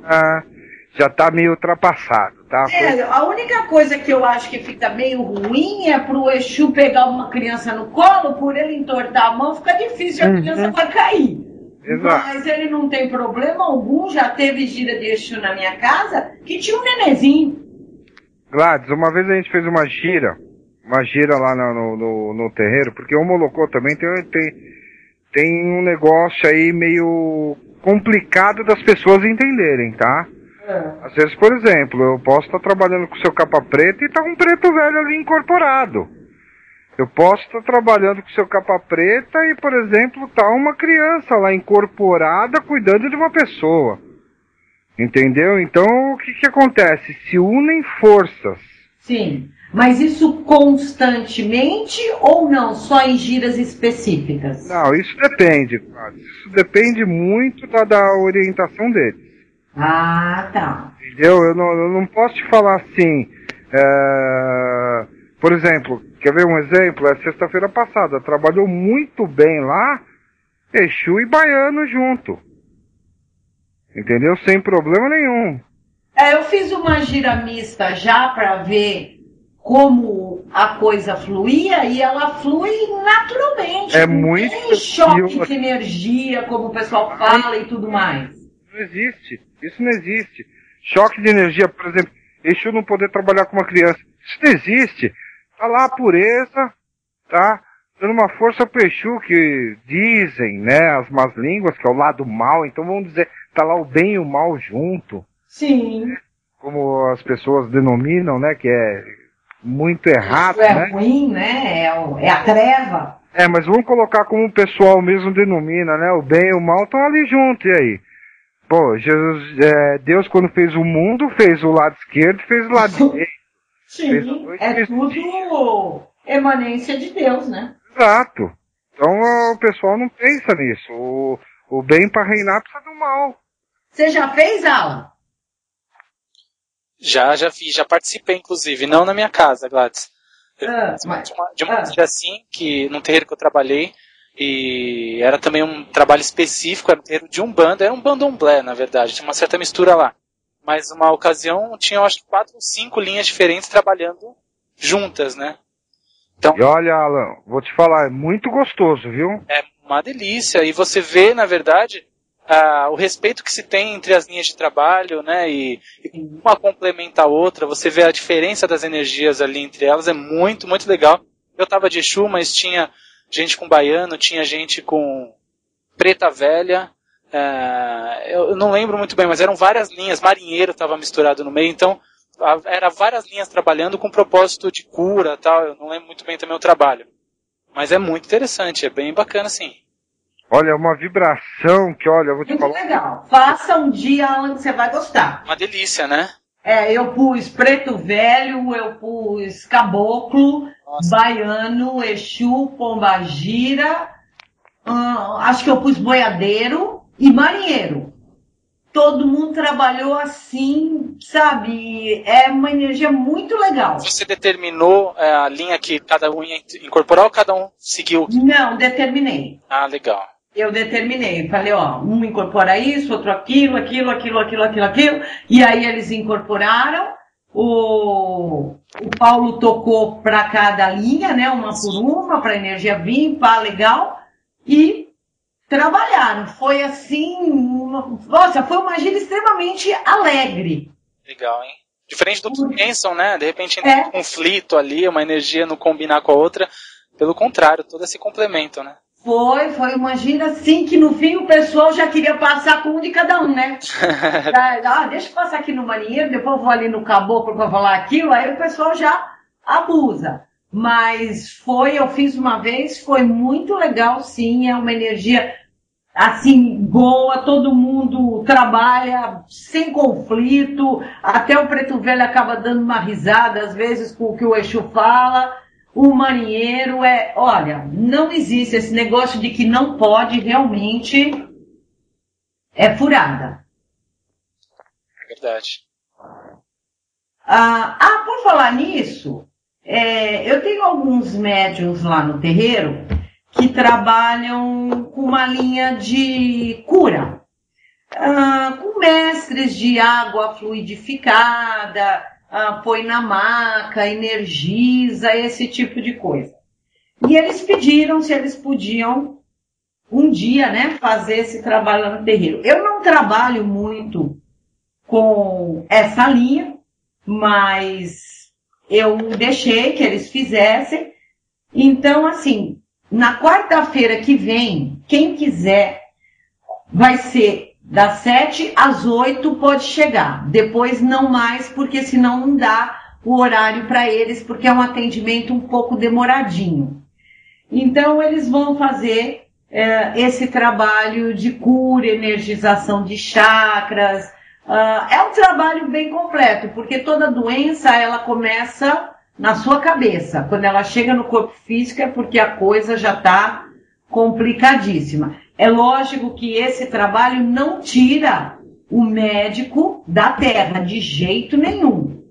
já tá meio ultrapassado, tá?
A única coisa que eu acho que fica meio ruim é pro Exu pegar uma criança no colo, por ele entortar a mão, fica difícil, a criança vai cair.
Exato.
Mas ele não tem problema algum, já teve gira de Exu na minha casa, que tinha um nenenzinho.
Gladys, uma vez a gente fez uma gira uma gira lá no terreiro, porque o Molocô também tem um negócio aí meio complicado das pessoas entenderem, tá? Às vezes, por exemplo, eu posso estar trabalhando com o seu capa preta e tá um preto velho ali incorporado. Eu posso estar trabalhando com o seu capa preta e, por exemplo, tá uma criança lá incorporada cuidando de uma pessoa. Entendeu? Então, o que acontece? Se unem forças.
Sim, mas isso constantemente ou não? Só em giras específicas?
Não, isso depende, cara. Isso depende muito da orientação deles.
Ah, tá.
Entendeu? Eu não posso te falar assim. Por exemplo, quer ver um exemplo? Sexta-feira passada, trabalhou muito bem lá, Exu e Baiano junto. Entendeu? Sem problema nenhum.
Eu fiz uma gira mista já para ver como a coisa fluía e ela flui naturalmente.
Muito.
Tem choque de energia, como o pessoal fala e tudo mais.
Não existe. Isso não existe. Choque de energia, por exemplo, Exu não poder trabalhar com uma criança. Isso não existe. Tá lá a pureza, tá? Dando uma força pro Exu, que dizem, né, as más línguas, que é o lado mal. Então vamos dizer, tá lá o bem e o mal junto.
Sim.
Como as pessoas denominam, né, que é muito errado,
isso
né?
Ruim, né? É a treva.
Mas vamos colocar como o pessoal mesmo denomina, né? O bem e o mal estão ali junto, e aí? Pô, Deus quando fez o mundo, fez o lado esquerdo e fez o lado direito.
Sim, tudo emanência de Deus, né?
Exato. Então o pessoal não pensa nisso. O bem para reinar precisa do mal.
Você já fez aula?
Já fiz, já participei, inclusive, não na minha casa, Gladys. De uma gira assim, que num terreiro que eu trabalhei, e era também um trabalho específico, era um terreiro de Umbanda, era um bandomblé, na verdade, tinha uma certa mistura lá. Mas uma ocasião tinha, eu acho que 4 ou 5 linhas diferentes trabalhando juntas, né? Então,
e olha, Alan, vou te falar, é muito gostoso, viu?
É uma delícia, e você vê, na verdade, o respeito que se tem entre as linhas de trabalho, né, e uma complementa a outra, você vê a diferença das energias ali entre elas, é muito, muito legal. Eu tava de Exu, mas tinha gente com baiano, tinha gente com preta velha, eu não lembro muito bem, mas eram várias linhas, marinheiro estava misturado no meio, então eram várias linhas trabalhando com propósito de cura, tal. Eu não lembro muito bem também o trabalho, mas é muito interessante, é bem bacana, sim.
Olha, é uma vibração que, olha, eu vou te
muito
falar.
Muito legal. Faça um dia, Alan, que você vai gostar.
Uma delícia, né?
Eu pus preto velho, eu pus caboclo, nossa, baiano, Exu, pombagira, acho que eu pus boiadeiro e marinheiro. Todo mundo trabalhou assim, sabe? É uma energia muito legal.
Você determinou a linha que cada um ia incorporar ou cada um seguiu?
Não, determinei.
Ah, legal.
Eu determinei, falei, um incorpora isso, outro aquilo, e aí eles incorporaram, o Paulo tocou para cada linha, né, uma por uma, para a energia vir, pá, legal, e trabalharam. Foi assim, nossa, foi uma gira extremamente alegre.
Legal, hein? Diferente do que pensam, né, de repente tem um conflito ali, uma energia não combinar com a outra, pelo contrário, todas se complementam, né?
Foi uma gira assim que no fim o pessoal já queria passar com um de cada um, né? Deixa eu passar aqui no marinheiro, depois eu vou ali no caboclo para falar aquilo, aí o pessoal já abusa. Mas eu fiz uma vez, foi muito legal sim, é uma energia assim boa, todo mundo trabalha sem conflito, até o preto velho acaba dando uma risada às vezes com o que o Exu fala. O marinheiro olha, não existe esse negócio de que não pode, realmente é furada.
É verdade.
Por falar nisso, eu tenho alguns médiuns lá no terreiro que trabalham com uma linha de cura, com mestres de água fluidificada, põe na maca, energiza, esse tipo de coisa. E eles pediram se eles podiam um dia, né, fazer esse trabalho lá no terreiro. Eu não trabalho muito com essa linha, mas eu deixei que eles fizessem. Então, assim, na quarta-feira que vem, quem quiser, vai ser das 7 às 8, pode chegar. Depois não mais, porque senão não dá o horário para eles, porque é um atendimento um pouco demoradinho. Então, eles vão fazer esse trabalho de cura, energização de chakras. É um trabalho bem completo, porque toda doença, ela começa na sua cabeça. Quando ela chega no corpo físico, é porque a coisa já está complicadíssima. É lógico que esse trabalho não tira o médico da terra, de jeito nenhum.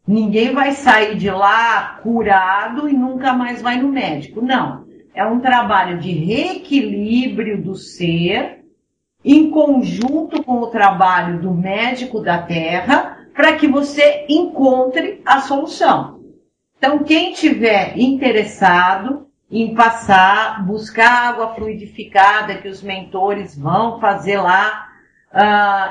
Ninguém vai sair de lá curado e nunca mais vai no médico. Não. É um trabalho de reequilíbrio do ser, em conjunto com o trabalho do médico da terra, para que você encontre a solução. Então, quem tiver interessado em buscar água fluidificada, que os mentores vão fazer lá,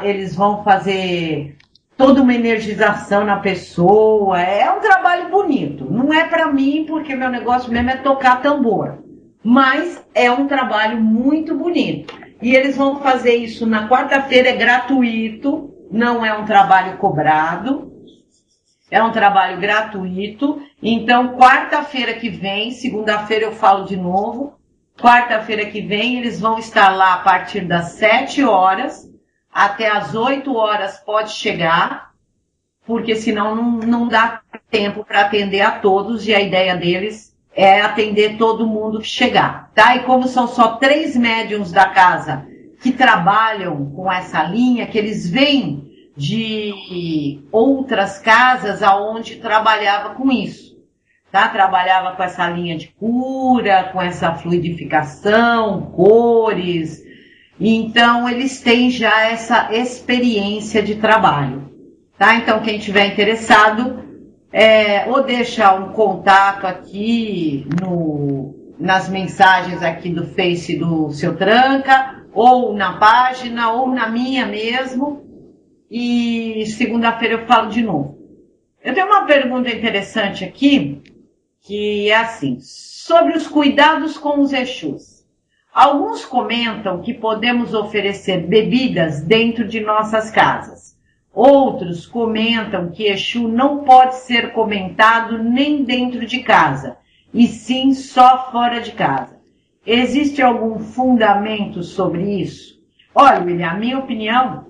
eles vão fazer toda uma energização na pessoa. É um trabalho bonito. Não é para mim, porque meu negócio mesmo é tocar tambor. Mas é um trabalho muito bonito. E eles vão fazer isso na quarta-feira, é gratuito, não é um trabalho cobrado, é um trabalho gratuito. Então, quarta-feira que vem, segunda-feira eu falo de novo, quarta-feira que vem eles vão estar lá a partir das 7 horas, até as 8 horas pode chegar, porque senão não dá tempo para atender a todos, e a ideia deles é atender todo mundo que chegar, tá? E como são só 3 médiums da casa que trabalham com essa linha, que eles vêm de outras casas aonde trabalhava com isso, tá? Trabalhava com essa linha de cura, com essa fluidificação, cores. Então, eles têm já essa experiência de trabalho, tá? Então, quem tiver interessado, ou deixa um contato aqui nas mensagens aqui do Face do Seu Tranca, ou na página, ou na minha mesmo, e segunda-feira eu falo de novo. Eu tenho uma pergunta interessante aqui, que é assim, sobre os cuidados com os Exus. Alguns comentam que podemos oferecer bebidas dentro de nossas casas. Outros comentam que Exu não pode ser comentado nem dentro de casa, e sim só fora de casa. Existe algum fundamento sobre isso? Olha, William, a minha opinião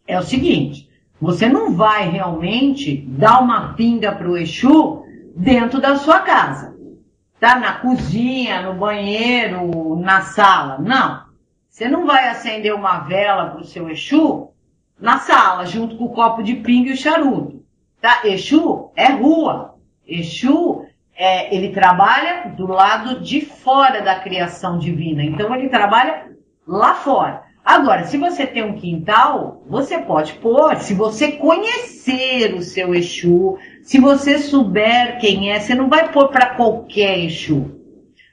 é o seguinte, você não vai realmente dar uma pinga para o Exu dentro da sua casa. Tá? Na cozinha, no banheiro, na sala. Não. Você não vai acender uma vela para o seu Exu na sala, junto com o copo de pinga e o charuto. Tá? Exu é rua. Exu, ele trabalha do lado de fora da criação divina. Então, ele trabalha lá fora. Agora, se você tem um quintal, você pode pôr. Se você conhecer o seu Exu, se você souber quem é, você não vai pôr para qualquer Exu.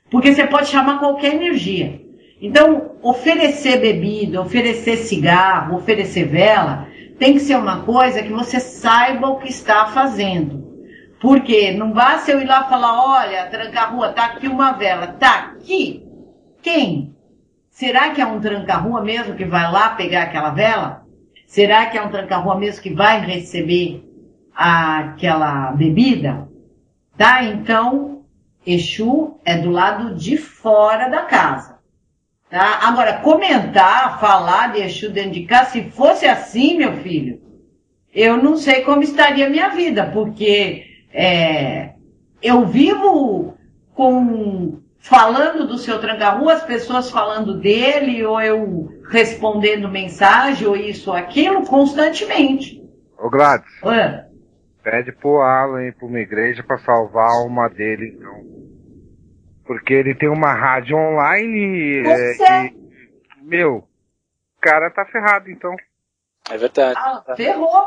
Porque você pode chamar qualquer energia. Então, oferecer bebida, oferecer cigarro, oferecer vela, tem que ser uma coisa que você saiba o que está fazendo. Porque não basta eu ir lá e falar, olha, tranca-rua, tá aqui uma vela. Tá aqui? Quem? Será que é um tranca-rua mesmo que vai lá pegar aquela vela? Será que é um tranca-rua mesmo que vai receber aquela bebida? Tá? Então, Exu é do lado de fora da casa. Tá? Agora, comentar, falar de Exu dentro de casa, se fosse assim, meu filho, eu não sei como estaria a minha vida, porque eu vivo falando do seu tranca-rua, as pessoas falando dele, ou eu respondendo mensagem, ou isso ou aquilo, constantemente.
Ô Gladys, pede pro Alan ir pra uma igreja pra salvar a alma dele, então. Porque ele tem uma rádio online e, meu, o cara tá ferrado, então.
É verdade.
Ferrou.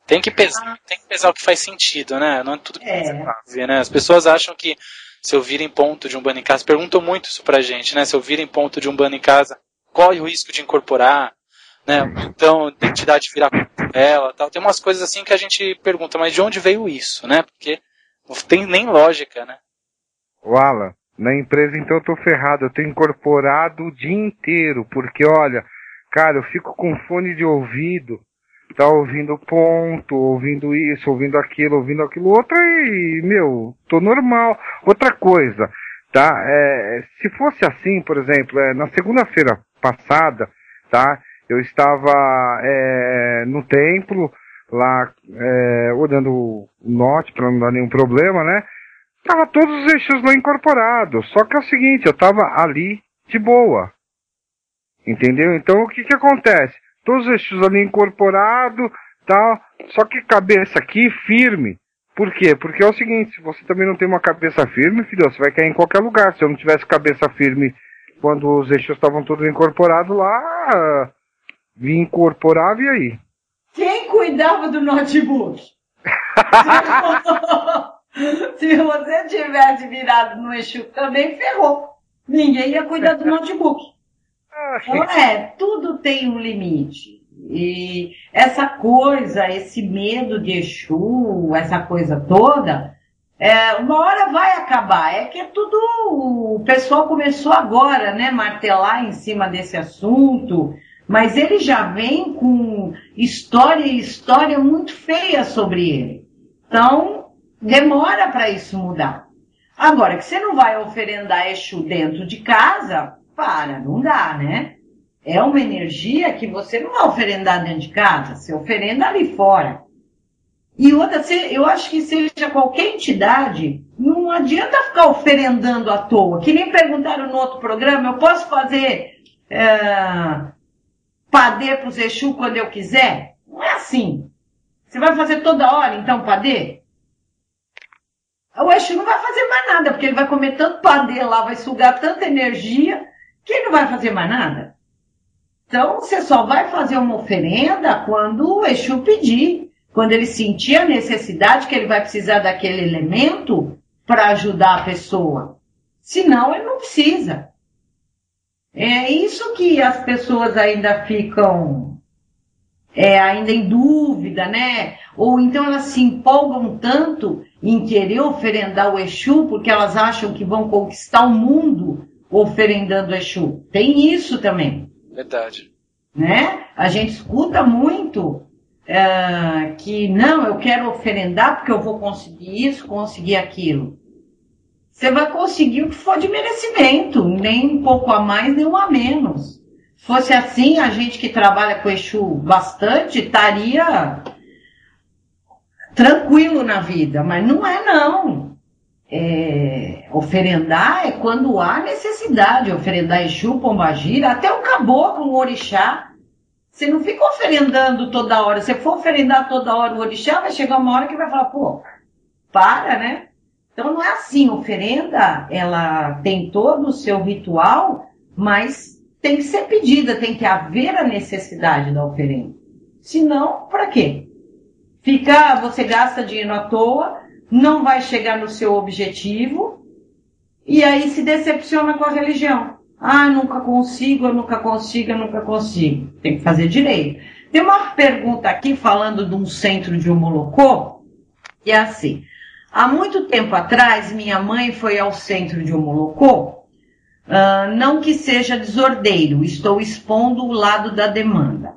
Tem que pesar o que faz sentido, né? Não é tudo que você faz, né? As pessoas acham que se eu vir em ponto de Umbanda em casa, perguntam muito isso pra gente, né? Se eu vir em ponto de Umbanda em casa, corre o risco de incorporar, né? Então, identidade virar ela, tal. Tem umas coisas assim que a gente pergunta, mas de onde veio isso, né? Porque não tem nem lógica, né?
Alan, na empresa então eu tô ferrado, eu tô incorporado o dia inteiro, porque olha, cara, eu fico com fone de ouvido, tá ouvindo ponto, ouvindo isso, ouvindo aquilo outro e, meu, tô normal. Outra coisa, tá? Se fosse assim, por exemplo, na segunda-feira passada, tá? Eu estava no templo, lá, olhando o norte para não dar nenhum problema, né? Tava todos os eixos lá incorporados, só que é o seguinte, eu tava ali de boa, entendeu? Então o que acontece? Todos os eixos ali incorporados, tal, só que cabeça aqui firme. Por quê? Porque é o seguinte, se você também não tem uma cabeça firme, filho, você vai cair em qualquer lugar. Se eu não tivesse cabeça firme quando os eixos estavam todos incorporados lá, vim incorporava e aí?
Quem cuidava do notebook? Se você tivesse virado no eixo também, ferrou. Ninguém ia cuidar do notebook. Então tudo tem um limite. E essa coisa, esse medo de Exu, essa coisa toda, uma hora vai acabar. É que tudo, o pessoal começou agora, né, martelar em cima desse assunto, mas ele já vem com história muito feia sobre ele. Então, demora para isso mudar. Agora, que você não vai oferendar Exu dentro de casa, não dá, né? É uma energia que você não vai oferendar dentro de casa, você oferenda ali fora. E outra, eu acho que seja qualquer entidade, não adianta ficar oferendando à toa. Que nem perguntaram no outro programa, eu posso fazer padê para os Exu quando eu quiser? Não é assim. Você vai fazer toda hora, então, padê? O Exu não vai fazer mais nada, porque ele vai comer tanto padê lá, vai sugar tanta energia, que ele não vai fazer mais nada. Então, você só vai fazer uma oferenda quando o Exu pedir, quando ele sentir a necessidade que ele vai precisar daquele elemento para ajudar a pessoa. Senão, ele não precisa. É isso que as pessoas ainda ficam ainda em dúvida, né? Ou então elas se empolgam tanto em querer oferendar o Exu, porque elas acham que vão conquistar o mundo oferendando o Exu. Tem isso também.
Verdade.
Né? A gente escuta muito que não, eu quero oferendar porque eu vou conseguir isso, conseguir aquilo. Você vai conseguir o que for de merecimento, nem um pouco a mais, nem um a menos. Se fosse assim, a gente que trabalha com Exu bastante estaria tranquilo na vida, mas não é não. Oferendar é quando há necessidade, oferendar Exu, Pombagira, até o caboclo, o orixá. Você não fica oferendando toda hora. Se for oferendar toda hora o orixá, vai chegar uma hora que vai falar, para, né? Então não é assim, oferenda, ela tem todo o seu ritual, mas tem que ser pedida, tem que haver a necessidade da oferenda. Senão, para quê? Você gasta dinheiro à toa, não vai chegar no seu objetivo, e aí se decepciona com a religião. Nunca consigo, eu nunca consigo, eu nunca consigo. Tem que fazer direito. Tem uma pergunta aqui falando de um centro de Omolocô, e é assim. Há muito tempo atrás, minha mãe foi ao centro de Omolocô. Não que seja desordeiro, estou expondo o lado da demanda.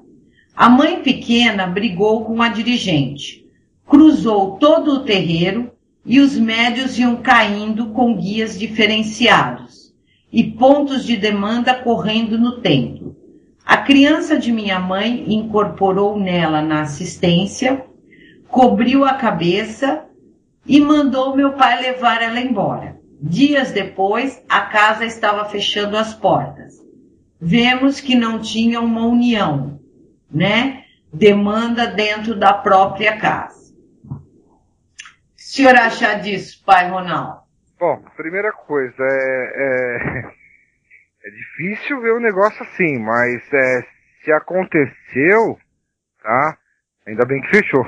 A mãe pequena brigou com a dirigente. Cruzou todo o terreiro e os médios iam caindo com guias diferenciados e pontos de demanda correndo no templo. A criança de minha mãe incorporou nela na assistência, cobriu a cabeça e mandou meu pai levar ela embora. Dias depois, a casa estava fechando as portas. Vemos que não tinha uma união, né? Demanda dentro da própria casa. O senhor acha disso, pai Ronaldo?
Bom, primeira coisa, é difícil ver um negócio assim, mas se aconteceu, tá? Ainda bem que fechou.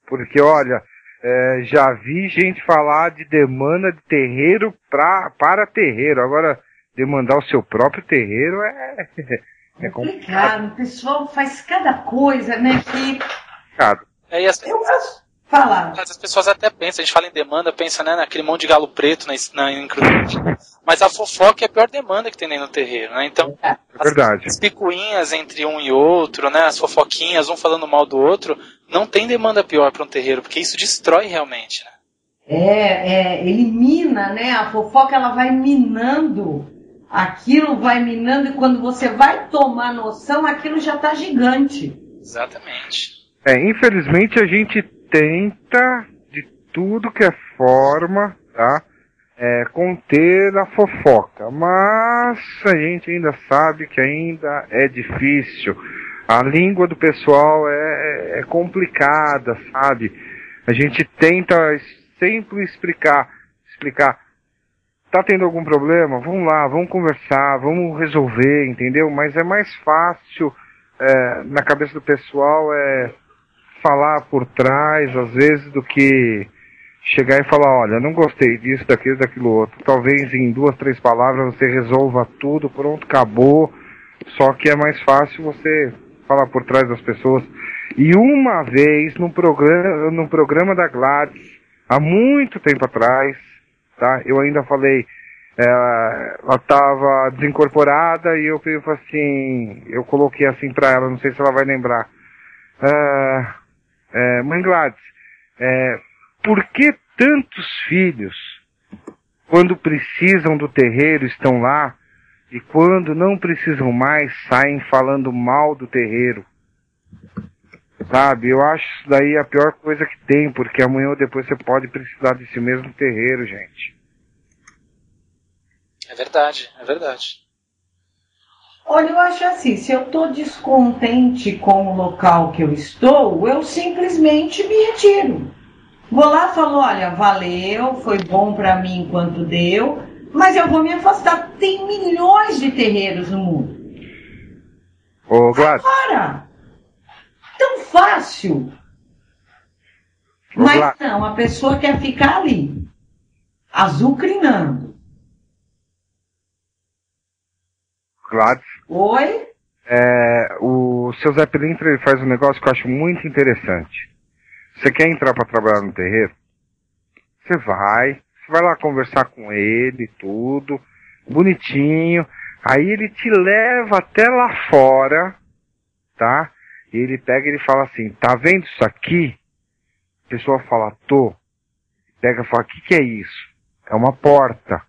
Porque, olha, já vi gente falar de demanda de terreiro para terreiro. Agora, demandar o seu próprio terreiro É
complicado. O pessoal faz cada coisa, né? Que...
E as
Eu gosto de falar.
As pessoas até pensam, a gente fala em demanda, pensa, né, naquele monte de galo preto na encruzilhada. Mas a fofoca é a pior demanda que tem no terreiro, né? Então, as picuinhas entre um e outro, né, as fofoquinhas, um falando mal do outro, não tem demanda pior para um terreiro, porque isso destrói realmente, né?
Elimina, né? A fofoca, ela vai minando, aquilo vai minando, e quando você vai tomar noção, aquilo já tá gigante.
Exatamente.
Infelizmente a gente tenta, de tudo que é forma, tá? Conter a fofoca, mas a gente ainda sabe que ainda é difícil. A língua do pessoal é complicada, sabe? A gente tenta sempre explicar. Tá tendo algum problema? Vamos lá, vamos conversar, vamos resolver, entendeu? Mas é mais fácil, na cabeça do pessoal, falar por trás, às vezes, do que chegar e falar, olha, não gostei disso, daquilo outro. Talvez em 2, 3 palavras você resolva tudo, pronto, acabou. Só que é mais fácil você falar por trás das pessoas. E uma vez, no programa da Gladys, há muito tempo atrás, tá? Eu ainda falei, ela estava desincorporada e eu falei assim, eu coloquei assim pra ela, não sei se ela vai lembrar. Mãe Gladys, por que tantos filhos, quando precisam do terreiro, estão lá, e quando não precisam mais, saem falando mal do terreiro? Sabe, eu acho isso daí a pior coisa que tem, porque amanhã ou depois você pode precisar desse mesmo terreiro, gente.
É verdade, é verdade.
Olha, eu acho assim, se eu estou descontente com o local que eu estou, eu simplesmente me retiro. Vou lá e falo, olha, valeu, foi bom para mim enquanto deu, mas eu vou me afastar. Tem milhões de terreiros no mundo.
Ô, Gladys.
Agora, tão fácil. Mas não, a pessoa quer ficar ali, azucrinando.
Gladys.
Oi?
O seu Zé Pilintra, ele faz um negócio que eu acho muito interessante. Você quer entrar para trabalhar no terreiro? Você vai lá conversar com ele, tudo, bonitinho. Aí ele te leva até lá fora, tá? E ele pega e ele fala assim, tá vendo isso aqui? A pessoa fala, tô. Pega e fala, o que é isso? É uma porta.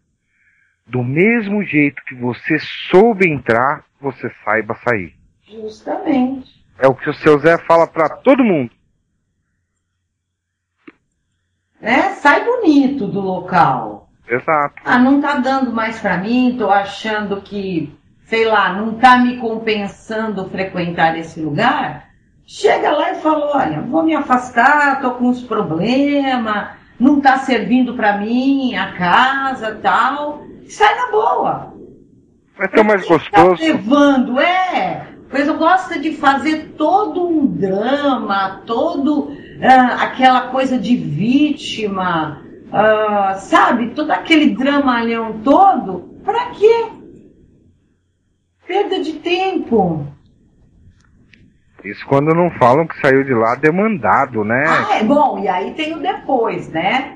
Do mesmo jeito que você soube entrar, você saiba sair.
Justamente.
É o que o seu Zé fala pra todo mundo.
Sai bonito do local.
Exato.
Não tá dando mais pra mim, tô achando que, sei lá, não tá me compensando frequentar esse lugar. Chega lá e fala, olha, vou me afastar, tô com uns problemas, não tá servindo pra mim a casa, tal. Sai na boa.
Vai ser mais gostoso.
Tá levando, pois eu gosto de fazer todo um drama, aquela coisa de vítima, sabe? Todo aquele dramalhão todo, pra quê? Perda de tempo.
Isso quando não falam que saiu de lá demandado, né?
Bom, e aí tem o depois, né?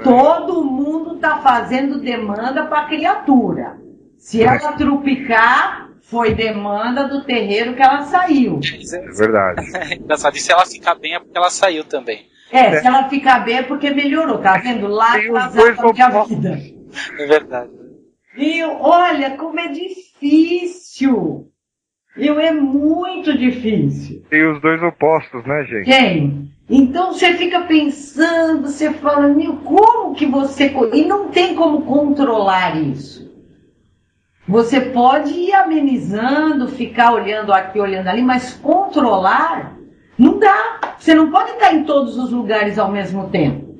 Todo mundo tá fazendo demanda pra criatura. Se ela trupicar, foi demanda do terreiro que ela saiu.
É verdade.
Engraçado. E se ela ficar bem é porque ela saiu também.
Se ela ficar bem é porque melhorou, tá vendo? Lá atrasava a vida.
É verdade.
Viu? Olha como é difícil. É muito difícil.
Tem os dois opostos, né, gente?
Tem. Então você fica pensando, você fala, como que você... E não tem como controlar isso. Você pode ir amenizando, ficar olhando aqui, olhando ali, mas controlar não dá. Você não pode estar em todos os lugares ao mesmo tempo.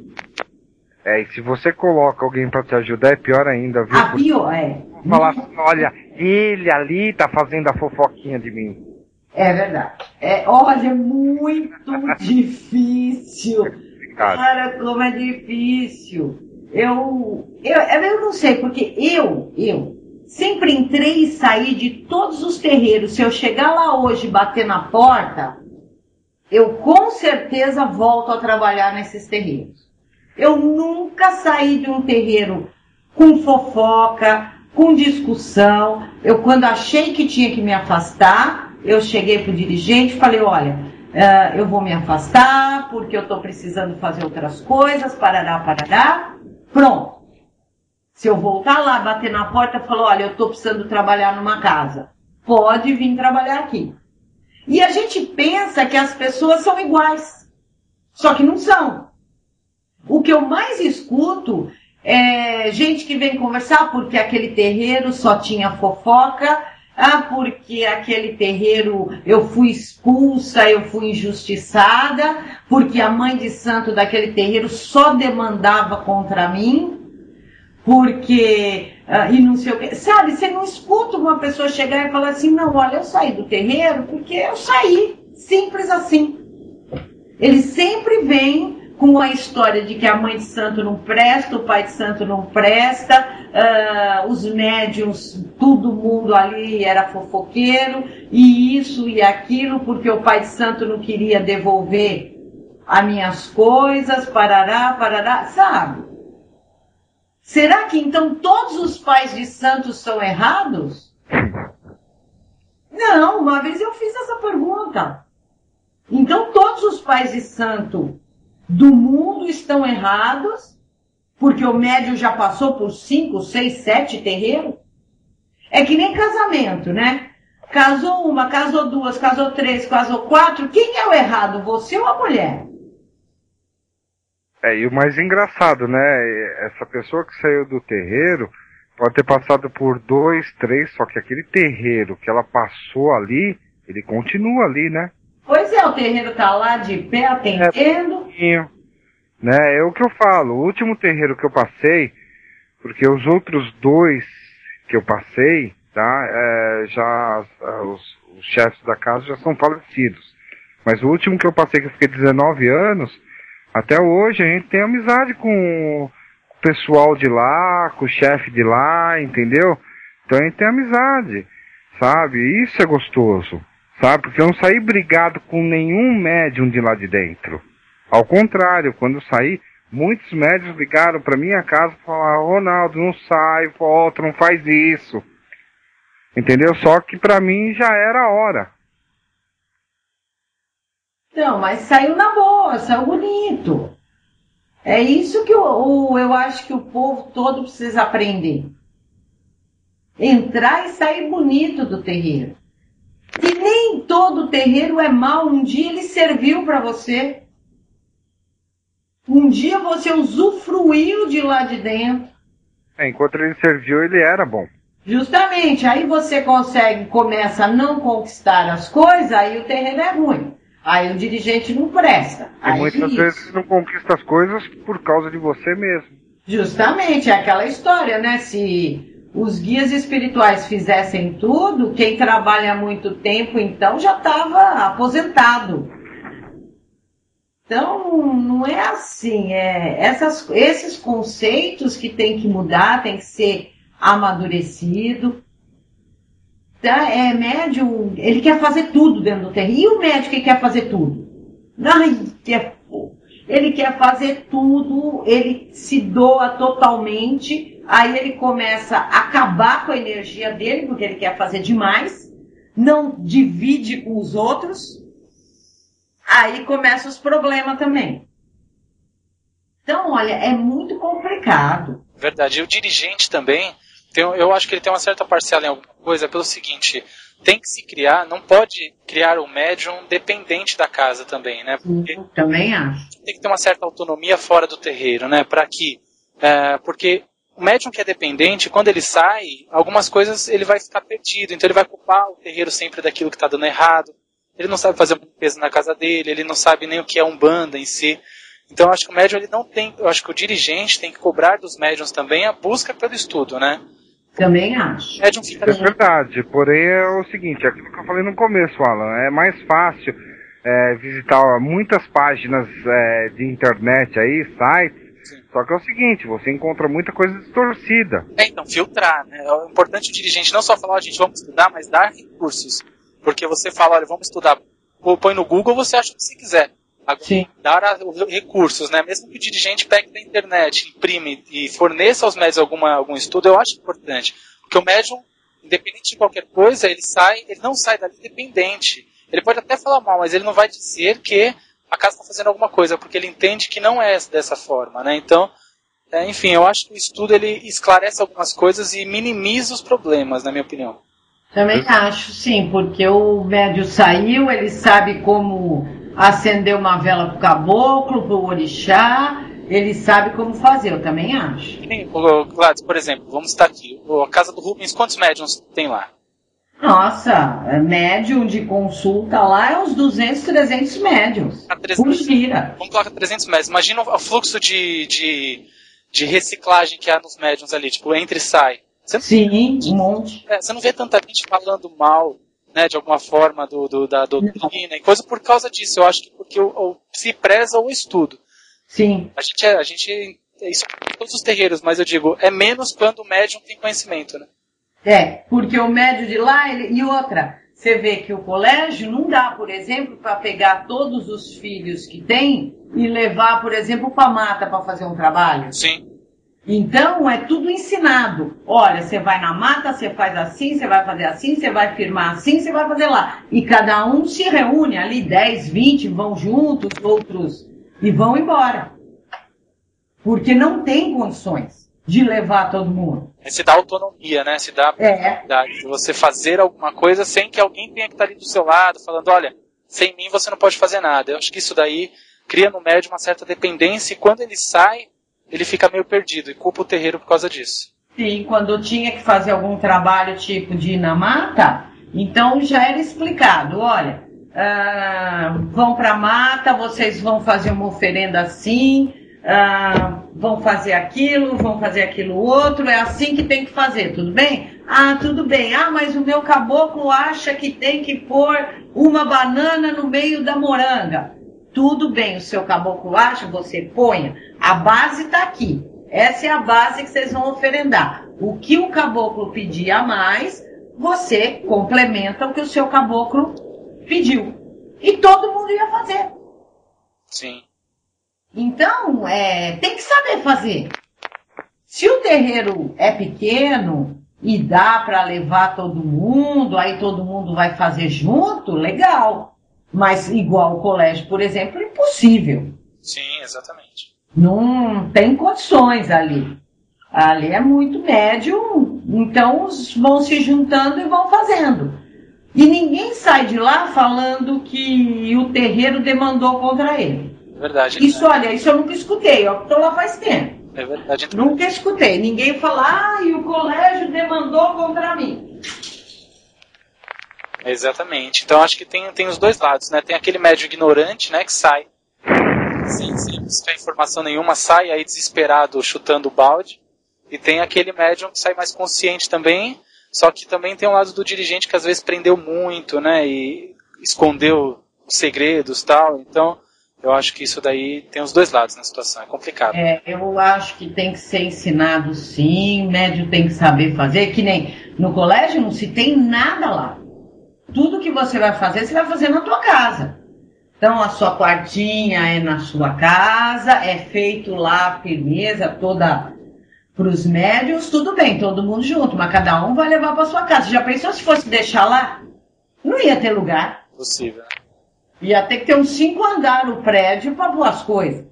E se você coloca alguém para te ajudar, é pior ainda, viu?
Pior,
Falar assim, olha, ele ali tá fazendo a fofoquinha de mim.
É verdade. Olha, é muito difícil. Cara, como é difícil. Eu não sei, porque eu Sempre entrei e saí de todos os terreiros. Se eu chegar lá hoje e bater na porta, eu com certeza volto a trabalhar nesses terreiros. Eu nunca saí de um terreiro com fofoca, com discussão. Eu, quando achei que tinha que me afastar, eu cheguei pro dirigente e falei, olha, eu vou me afastar porque eu estou precisando fazer outras coisas, parará. Pronto. Se eu voltar lá, bater na porta e falar, olha, eu estou precisando trabalhar numa casa, pode vir trabalhar aqui. E a gente pensa que as pessoas são iguais, só que não são. O que eu mais escuto é gente que vem conversar porque aquele terreiro só tinha fofoca, porque aquele terreiro eu fui expulsa, eu fui injustiçada, porque a mãe de santo daquele terreiro só demandava contra mim, porque, e não sei o que, sabe, você não escuta uma pessoa chegar e falar assim, não, olha, eu saí do terreiro porque eu saí, simples assim. Eles sempre vêm com a história de que a mãe de santo não presta, o pai de santo não presta, os médiuns, todo mundo ali era fofoqueiro, e isso e aquilo, porque o pai de santo não queria devolver as minhas coisas, parará, sabe? Será que então todos os pais de santos são errados? Não, uma vez eu fiz essa pergunta. Então todos os pais de santo do mundo estão errados, porque o médium já passou por 5, 6, 7 terreiros? É que nem casamento, né? Casou uma, casou duas, casou três, casou 4, quem é o errado, você ou a mulher?
E o mais engraçado, né? Essa pessoa que saiu do terreiro pode ter passado por 2, 3, só que aquele terreiro que ela passou ali, ele continua ali, né?
Pois é, o terreiro tá lá de pé atendendo.
Né? É o que eu falo, o último terreiro que eu passei, porque os outros 2 que eu passei, tá? Os chefes da casa já são falecidos. Mas o último que eu passei, que eu fiquei 19 anos, até hoje a gente tem amizade com o pessoal de lá, com o chefe de lá, entendeu? Então a gente tem amizade, sabe? Isso é gostoso, sabe? Porque eu não saí brigado com nenhum médium de lá de dentro. Ao contrário, quando eu saí, muitos médiuns ligaram para minha casa e falaram, Ronaldo, não sai, volta, não faz isso. Entendeu? Só que para mim já era a hora.
Não, mas saiu na boa, saiu bonito. É isso que eu acho que o povo todo precisa aprender. Entrar e sair bonito do terreiro. E nem todo terreiro é mau. Um dia ele serviu para você. Um dia você usufruiu de lá de dentro.
Enquanto ele serviu, ele era bom.
Justamente. Aí você começa a não conquistar as coisas, aí o terreiro é ruim. Aí o dirigente não presta.
E muitas vezes não conquista as coisas por causa de você mesmo.
Justamente, é aquela história, né? Se os guias espirituais fizessem tudo, quem trabalha há muito tempo, então, já estava aposentado. Então, não é assim. Esses conceitos que tem que mudar, tem que ser amadurecido. Médium, ele quer fazer tudo dentro do terreiro. E o médico que quer fazer tudo? Ele quer fazer tudo, ele se doa totalmente, aí ele começa a acabar com a energia dele, porque ele quer fazer demais, não divide com os outros, aí começam os problemas também. Então, olha, é muito complicado.
Verdade, e o dirigente também, eu acho que ele tem uma certa parcela em alguma coisa, pelo seguinte, tem que se criar, não pode criar um médium dependente da casa também, né? Porque
também acho.
Tem que ter uma certa autonomia fora do terreiro, né? Para que, porque o médium que é dependente, quando ele sai, algumas coisas ele vai ficar perdido, então ele vai culpar o terreiro sempre daquilo que está dando errado, ele não sabe fazer uma limpeza na casa dele, ele não sabe nem o que é Umbanda em si. Então eu acho que o médium, ele não tem, eu acho que o dirigente tem que cobrar dos médiums também a busca pelo estudo, né?
Também acho.
É verdade, porém é o seguinte, aquilo que eu falei no começo, Alan, é mais fácil visitar muitas páginas de internet aí, sites,
Sim.
Só que é o seguinte, você encontra muita coisa distorcida.
Então, filtrar, né? É importante o dirigente não só falar, gente, vamos estudar, mas dar recursos. Porque você fala, olha, vamos estudar, põe no Google, você acha o que você quiser. Agora,
Sim.
dar recursos, né? Mesmo que o dirigente pegue da internet, imprime e forneça aos médios algum estudo, eu acho importante. Porque o médium, independente de qualquer coisa, ele não sai dali dependente. Ele pode até falar mal, mas ele não vai dizer que a casa está fazendo alguma coisa, porque ele entende que não é dessa forma, né? Então, enfim, eu acho que o estudo ele esclarece algumas coisas e minimiza os problemas, na minha opinião.
Também acho, sim, porque o médium saiu, ele sabe como acender uma vela pro caboclo, pro orixá, ele sabe como fazer, eu também acho.
Gladys, por exemplo, vamos estar aqui, a casa do Rubens, quantos médiums tem lá?
Nossa, médium de consulta lá é uns 200, 300 médiums. Por gira.
Vamos colocar 300 médiums. Imagina o fluxo de reciclagem que há nos médiums ali, tipo, entra e sai.
Sim, um monte.
Você não vê tanta gente falando mal, né, de alguma forma da doutrina e coisa por causa disso. Eu acho que porque se preza o estudo.
Sim.
A gente isso em todos os terreiros, mas eu digo, é menos quando o médium tem conhecimento, né?
Porque o médium de lá, e outra, você vê que o colégio não dá, por exemplo, para pegar todos os filhos que tem e levar, por exemplo, para a mata para fazer um trabalho.
Sim.
Então, é tudo ensinado. Olha, você vai na mata, você faz assim, você vai fazer assim, você vai firmar assim, você vai fazer lá. E cada um se reúne ali, 10, 20, vão juntos, outros, e vão embora. Porque não tem condições de levar todo mundo.
Se dá autonomia, né? Se dá a possibilidade de você fazer alguma coisa sem que alguém tenha que estar ali do seu lado, falando, olha, sem mim você não pode fazer nada. Eu acho que isso daí cria no médium uma certa dependência e quando ele sai, ele fica meio perdido e culpa o terreiro por causa disso.
Sim, quando tinha que fazer algum trabalho tipo de ir na mata, então já era explicado, olha, vão para a mata, vocês vão fazer uma oferenda assim, vão fazer aquilo outro, é assim que tem que fazer, tudo bem? Tudo bem. Mas o meu caboclo acha que tem que pôr uma banana no meio da moranga. Tudo bem, o seu caboclo acha, você ponha. A base está aqui. Essa é a base que vocês vão oferendar. O que o caboclo pedir a mais, você complementa o que o seu caboclo pediu. E todo mundo ia fazer.
Sim.
Então, tem que saber fazer. Se o terreiro é pequeno e dá para levar todo mundo, aí todo mundo vai fazer junto, legal. Mas igual o colégio, por exemplo, é impossível.
Sim, exatamente.
Não tem condições ali. Ali é muito médio, então vão se juntando e vão fazendo. E ninguém sai de lá falando que o terreiro demandou contra ele.
Verdade.
Isso, olha, isso eu nunca escutei, eu estou lá faz tempo.
É verdade.
Nunca escutei. Ninguém fala, e o colégio demandou contra mim.
Exatamente. Então acho que tem os dois lados, né? Tem aquele médium ignorante, né, que sai sem buscar informação nenhuma, sai aí desesperado chutando o balde. E tem aquele médium que sai mais consciente também, só que também tem um lado do dirigente que às vezes prendeu muito, né, e escondeu os segredos e tal. Então eu acho que isso daí tem os dois lados na situação, é complicado.
Eu acho que tem que ser ensinado sim, o médium tem que saber fazer, que nem no colégio não se tem nada lá. Tudo que você vai fazer na tua casa. Então a sua quartinha é na sua casa, é feito lá a firmeza toda para os médiuns, tudo bem, todo mundo junto, mas cada um vai levar para sua casa. Já pensou se fosse deixar lá? Não ia ter lugar.
Possível.
Ia ter que ter uns 5 andares o prédio para pôr as coisas.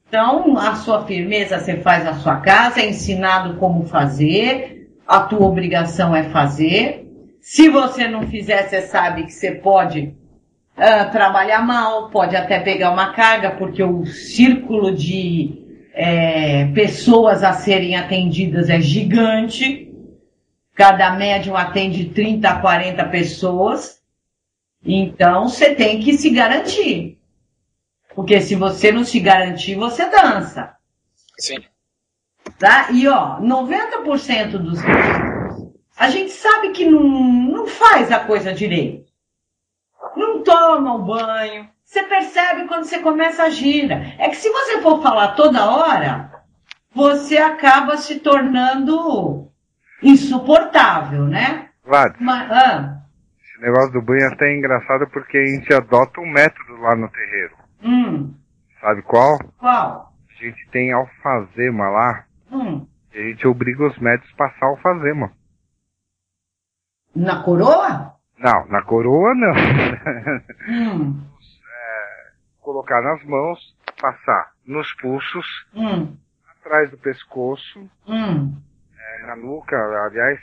Então, a sua firmeza você faz na sua casa, é ensinado como fazer, a tua obrigação é fazer. Se você não fizer, você sabe que você pode trabalhar mal, pode até pegar uma carga, porque o círculo de pessoas a serem atendidas é gigante. Cada médium atende 30 a 40 pessoas. Então, você tem que se garantir. Porque se você não se garantir, você dança.
Sim.
Tá? E, 90% dos médicos, a gente sabe que não faz a coisa direito. não tomam banho. Você percebe quando você começa a gira. É que se você for falar toda hora, você acaba se tornando insuportável, né?
Gladys,
Mas,
esse negócio do banho é até engraçado porque a gente adota um método lá no terreiro. Sabe qual?
Qual?
A gente tem alfazema lá e a gente obriga os médicos a passar alfazema.
Na coroa?
Não, na coroa não. Colocar nas mãos, passar nos pulsos, atrás do pescoço, na nuca, aliás,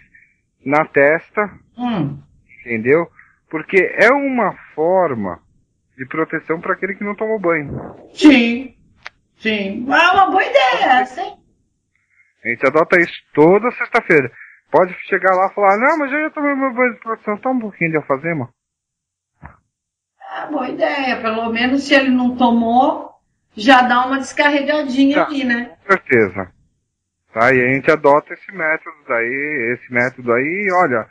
na testa, entendeu? Porque é uma forma de proteção para aquele que não tomou banho.
Sim. É uma boa ideia essa, hein?
A gente adota isso toda sexta-feira. Pode chegar lá e falar, não, mas eu já tomei meu banho de proteção, toma um pouquinho de alfazema.
Boa ideia, pelo menos se ele não tomou, já dá uma descarregadinha aqui, né?
Com certeza. Tá, e a gente adota esse método aí, olha,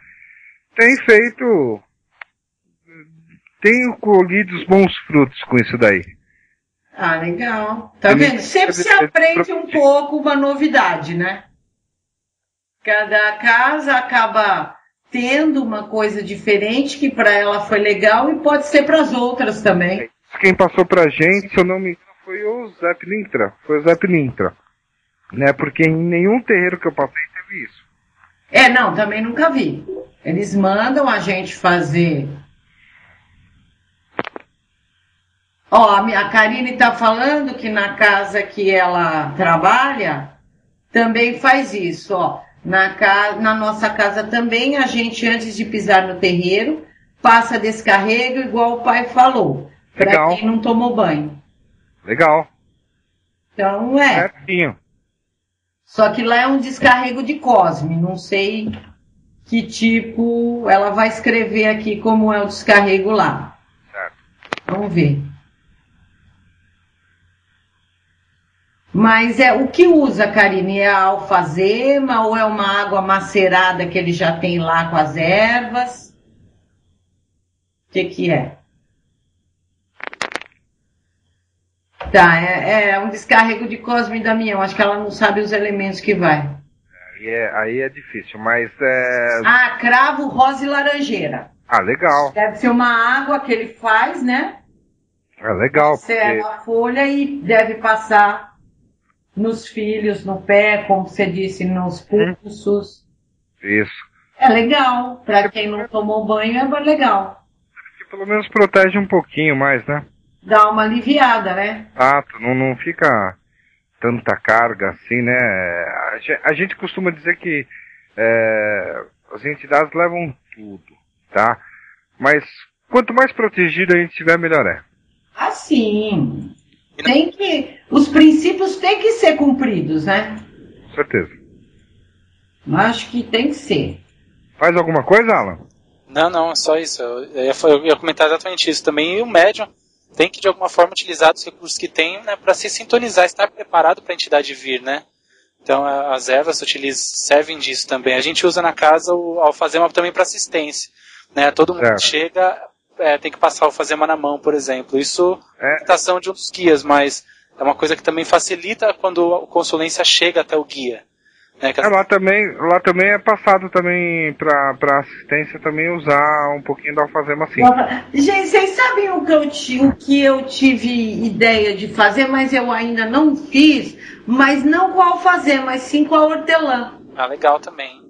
tenho colhido os bons frutos com isso daí.
Ah, legal. Tá vendo? Sempre se aprende um pouco uma novidade, né? Cada casa acaba tendo uma coisa diferente que para ela foi legal e pode ser para as outras também.
Quem passou pra gente, se eu não me engano, foi o Zé Pilintra. Né? Porque em nenhum terreiro que eu passei teve isso.
Não, também nunca vi. Eles mandam a gente fazer. Ó, a Karine tá falando que na casa que ela trabalha também faz isso, ó. Na nossa casa também, a gente, antes de pisar no terreiro, passa descarrego, igual o pai falou, para quem não tomou banho.
Legal.
Então,
Certinho.
Só que lá é um descarrego de Cosme, não sei que tipo, ela vai escrever aqui como é o descarrego lá.
Certo.
Vamos ver. Mas o que usa, Karine? É a alfazema ou é uma água macerada que ele já tem lá com as ervas? O que é? Tá, é um descarrego de Cosme e Damião. Acho que ela não sabe os elementos que vai.
Aí é difícil, mas
cravo, rosa e laranjeira.
Ah, legal.
Deve ser uma água que ele faz, né?
É legal.
Serra a folha e deve passar nos filhos, no pé, como você disse, nos pulsos.
Isso.
É legal. Para quem não tomou banho, é legal.
Que pelo menos protege um pouquinho mais, né?
Dá uma aliviada, né?
Não fica tanta carga assim, né? A gente costuma dizer que as entidades levam tudo, tá? Mas quanto mais protegido a gente tiver, melhor é.
Assim. Os princípios têm que ser cumpridos, né?
Com certeza.
Acho que tem que ser.
Faz alguma coisa, Alan?
Não, é só isso. Eu ia comentar exatamente isso também. E o médium tem que, de alguma forma, utilizar os recursos que tem, né, para se sintonizar, estar preparado para a entidade vir, né? Então, as ervas servem disso também. A gente usa na casa o alfazema também para assistência, né? Todo mundo chega, tem que passar o alfazema na mão, por exemplo. Isso é orientação de um dos guias, mas é uma coisa que também facilita quando a consulência chega até o guia. Né?
Lá também é passado também para assistência também usar um pouquinho da alfazema assim.
Gente, vocês sabem o que eu tive ideia de fazer, mas eu ainda não fiz, mas não com a alfazema, mas sim com a hortelã.
Ah, legal também.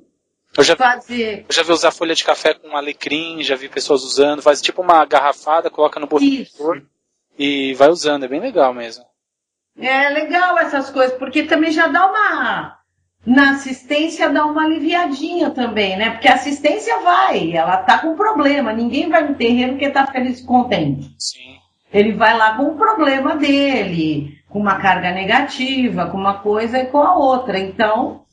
Eu já vi usar folha de café com alecrim, já vi pessoas usando, faz tipo uma garrafada, coloca no bolso e vai usando, é bem legal mesmo.
É legal essas coisas, porque também já dá na assistência dá uma aliviadinha também, né? Porque a assistência ela tá com problema, ninguém vai no terreno porque tá feliz e contente.
Sim.
Ele vai lá com o problema dele, com uma carga negativa, com uma coisa e com a outra, então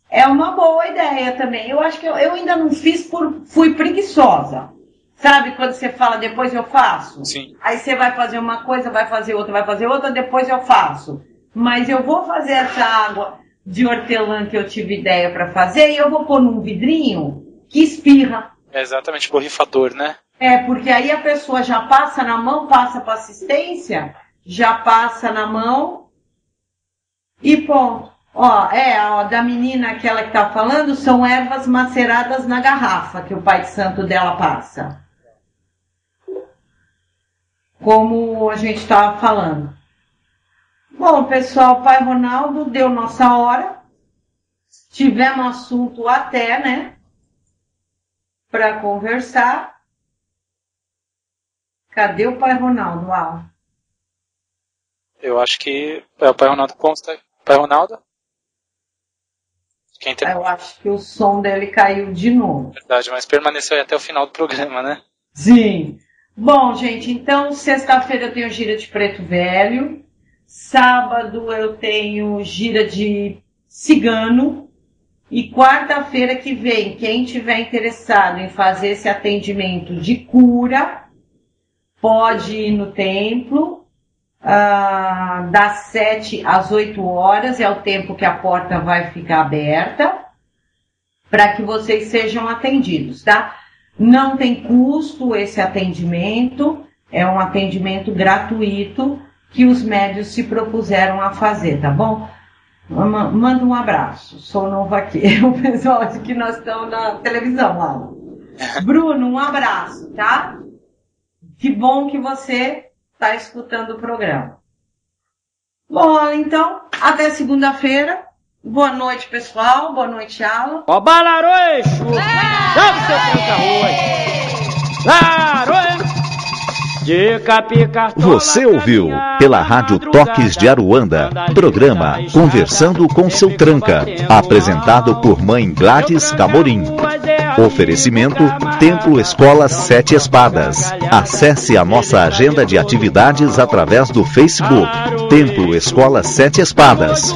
é uma boa ideia também. Eu acho que eu ainda não fiz fui preguiçosa. Sabe quando você fala, depois eu faço?
Sim.
Aí você vai fazer uma coisa, vai fazer outra, depois eu faço. Mas eu vou fazer essa água de hortelã que eu tive ideia para fazer e eu vou pôr num vidrinho que espirra.
É exatamente, borrifador, né?
Porque aí a pessoa já passa na mão, passa para assistência, já passa na mão e ponto. Da menina aquela que tá falando, são ervas maceradas na garrafa que o pai de santo dela passa. Como a gente estava falando. Bom, pessoal, o pai Ronaldo deu nossa hora. Tivemos assunto até, né? Para conversar. Cadê o pai Ronaldo?
Eu acho que o pai Ronaldo consta. Pai Ronaldo?
Eu acho que o som dele caiu de novo.
Verdade, mas permaneceu aí até o final do programa, né?
Sim. Bom, gente, então sexta-feira eu tenho gira de preto velho. Sábado eu tenho gira de cigano. E quarta-feira que vem, quem tiver interessado em fazer esse atendimento de cura, pode ir no templo. Das 7 às 8 horas, é o tempo que a porta vai ficar aberta, para que vocês sejam atendidos, tá? Não tem custo esse atendimento, é um atendimento gratuito que os médios se propuseram a fazer, tá bom? Manda um abraço, sou novo aqui, o pessoal acha que nós estamos na televisão lá. Bruno, um abraço, tá? Que bom que você está escutando o programa. Bom, então, até segunda-feira. Boa noite, pessoal. Boa noite, Alan.
Ó, balaroeixo! Salve, seu tranca-ruas!
Você ouviu pela Rádio Toques de Aruanda, programa Conversando com seu Tranca, apresentado por Mãe Gladys Camorim. Oferecimento Templo Escola Sete Espadas. Acesse a nossa agenda de atividades através do Facebook Templo Escola Sete Espadas.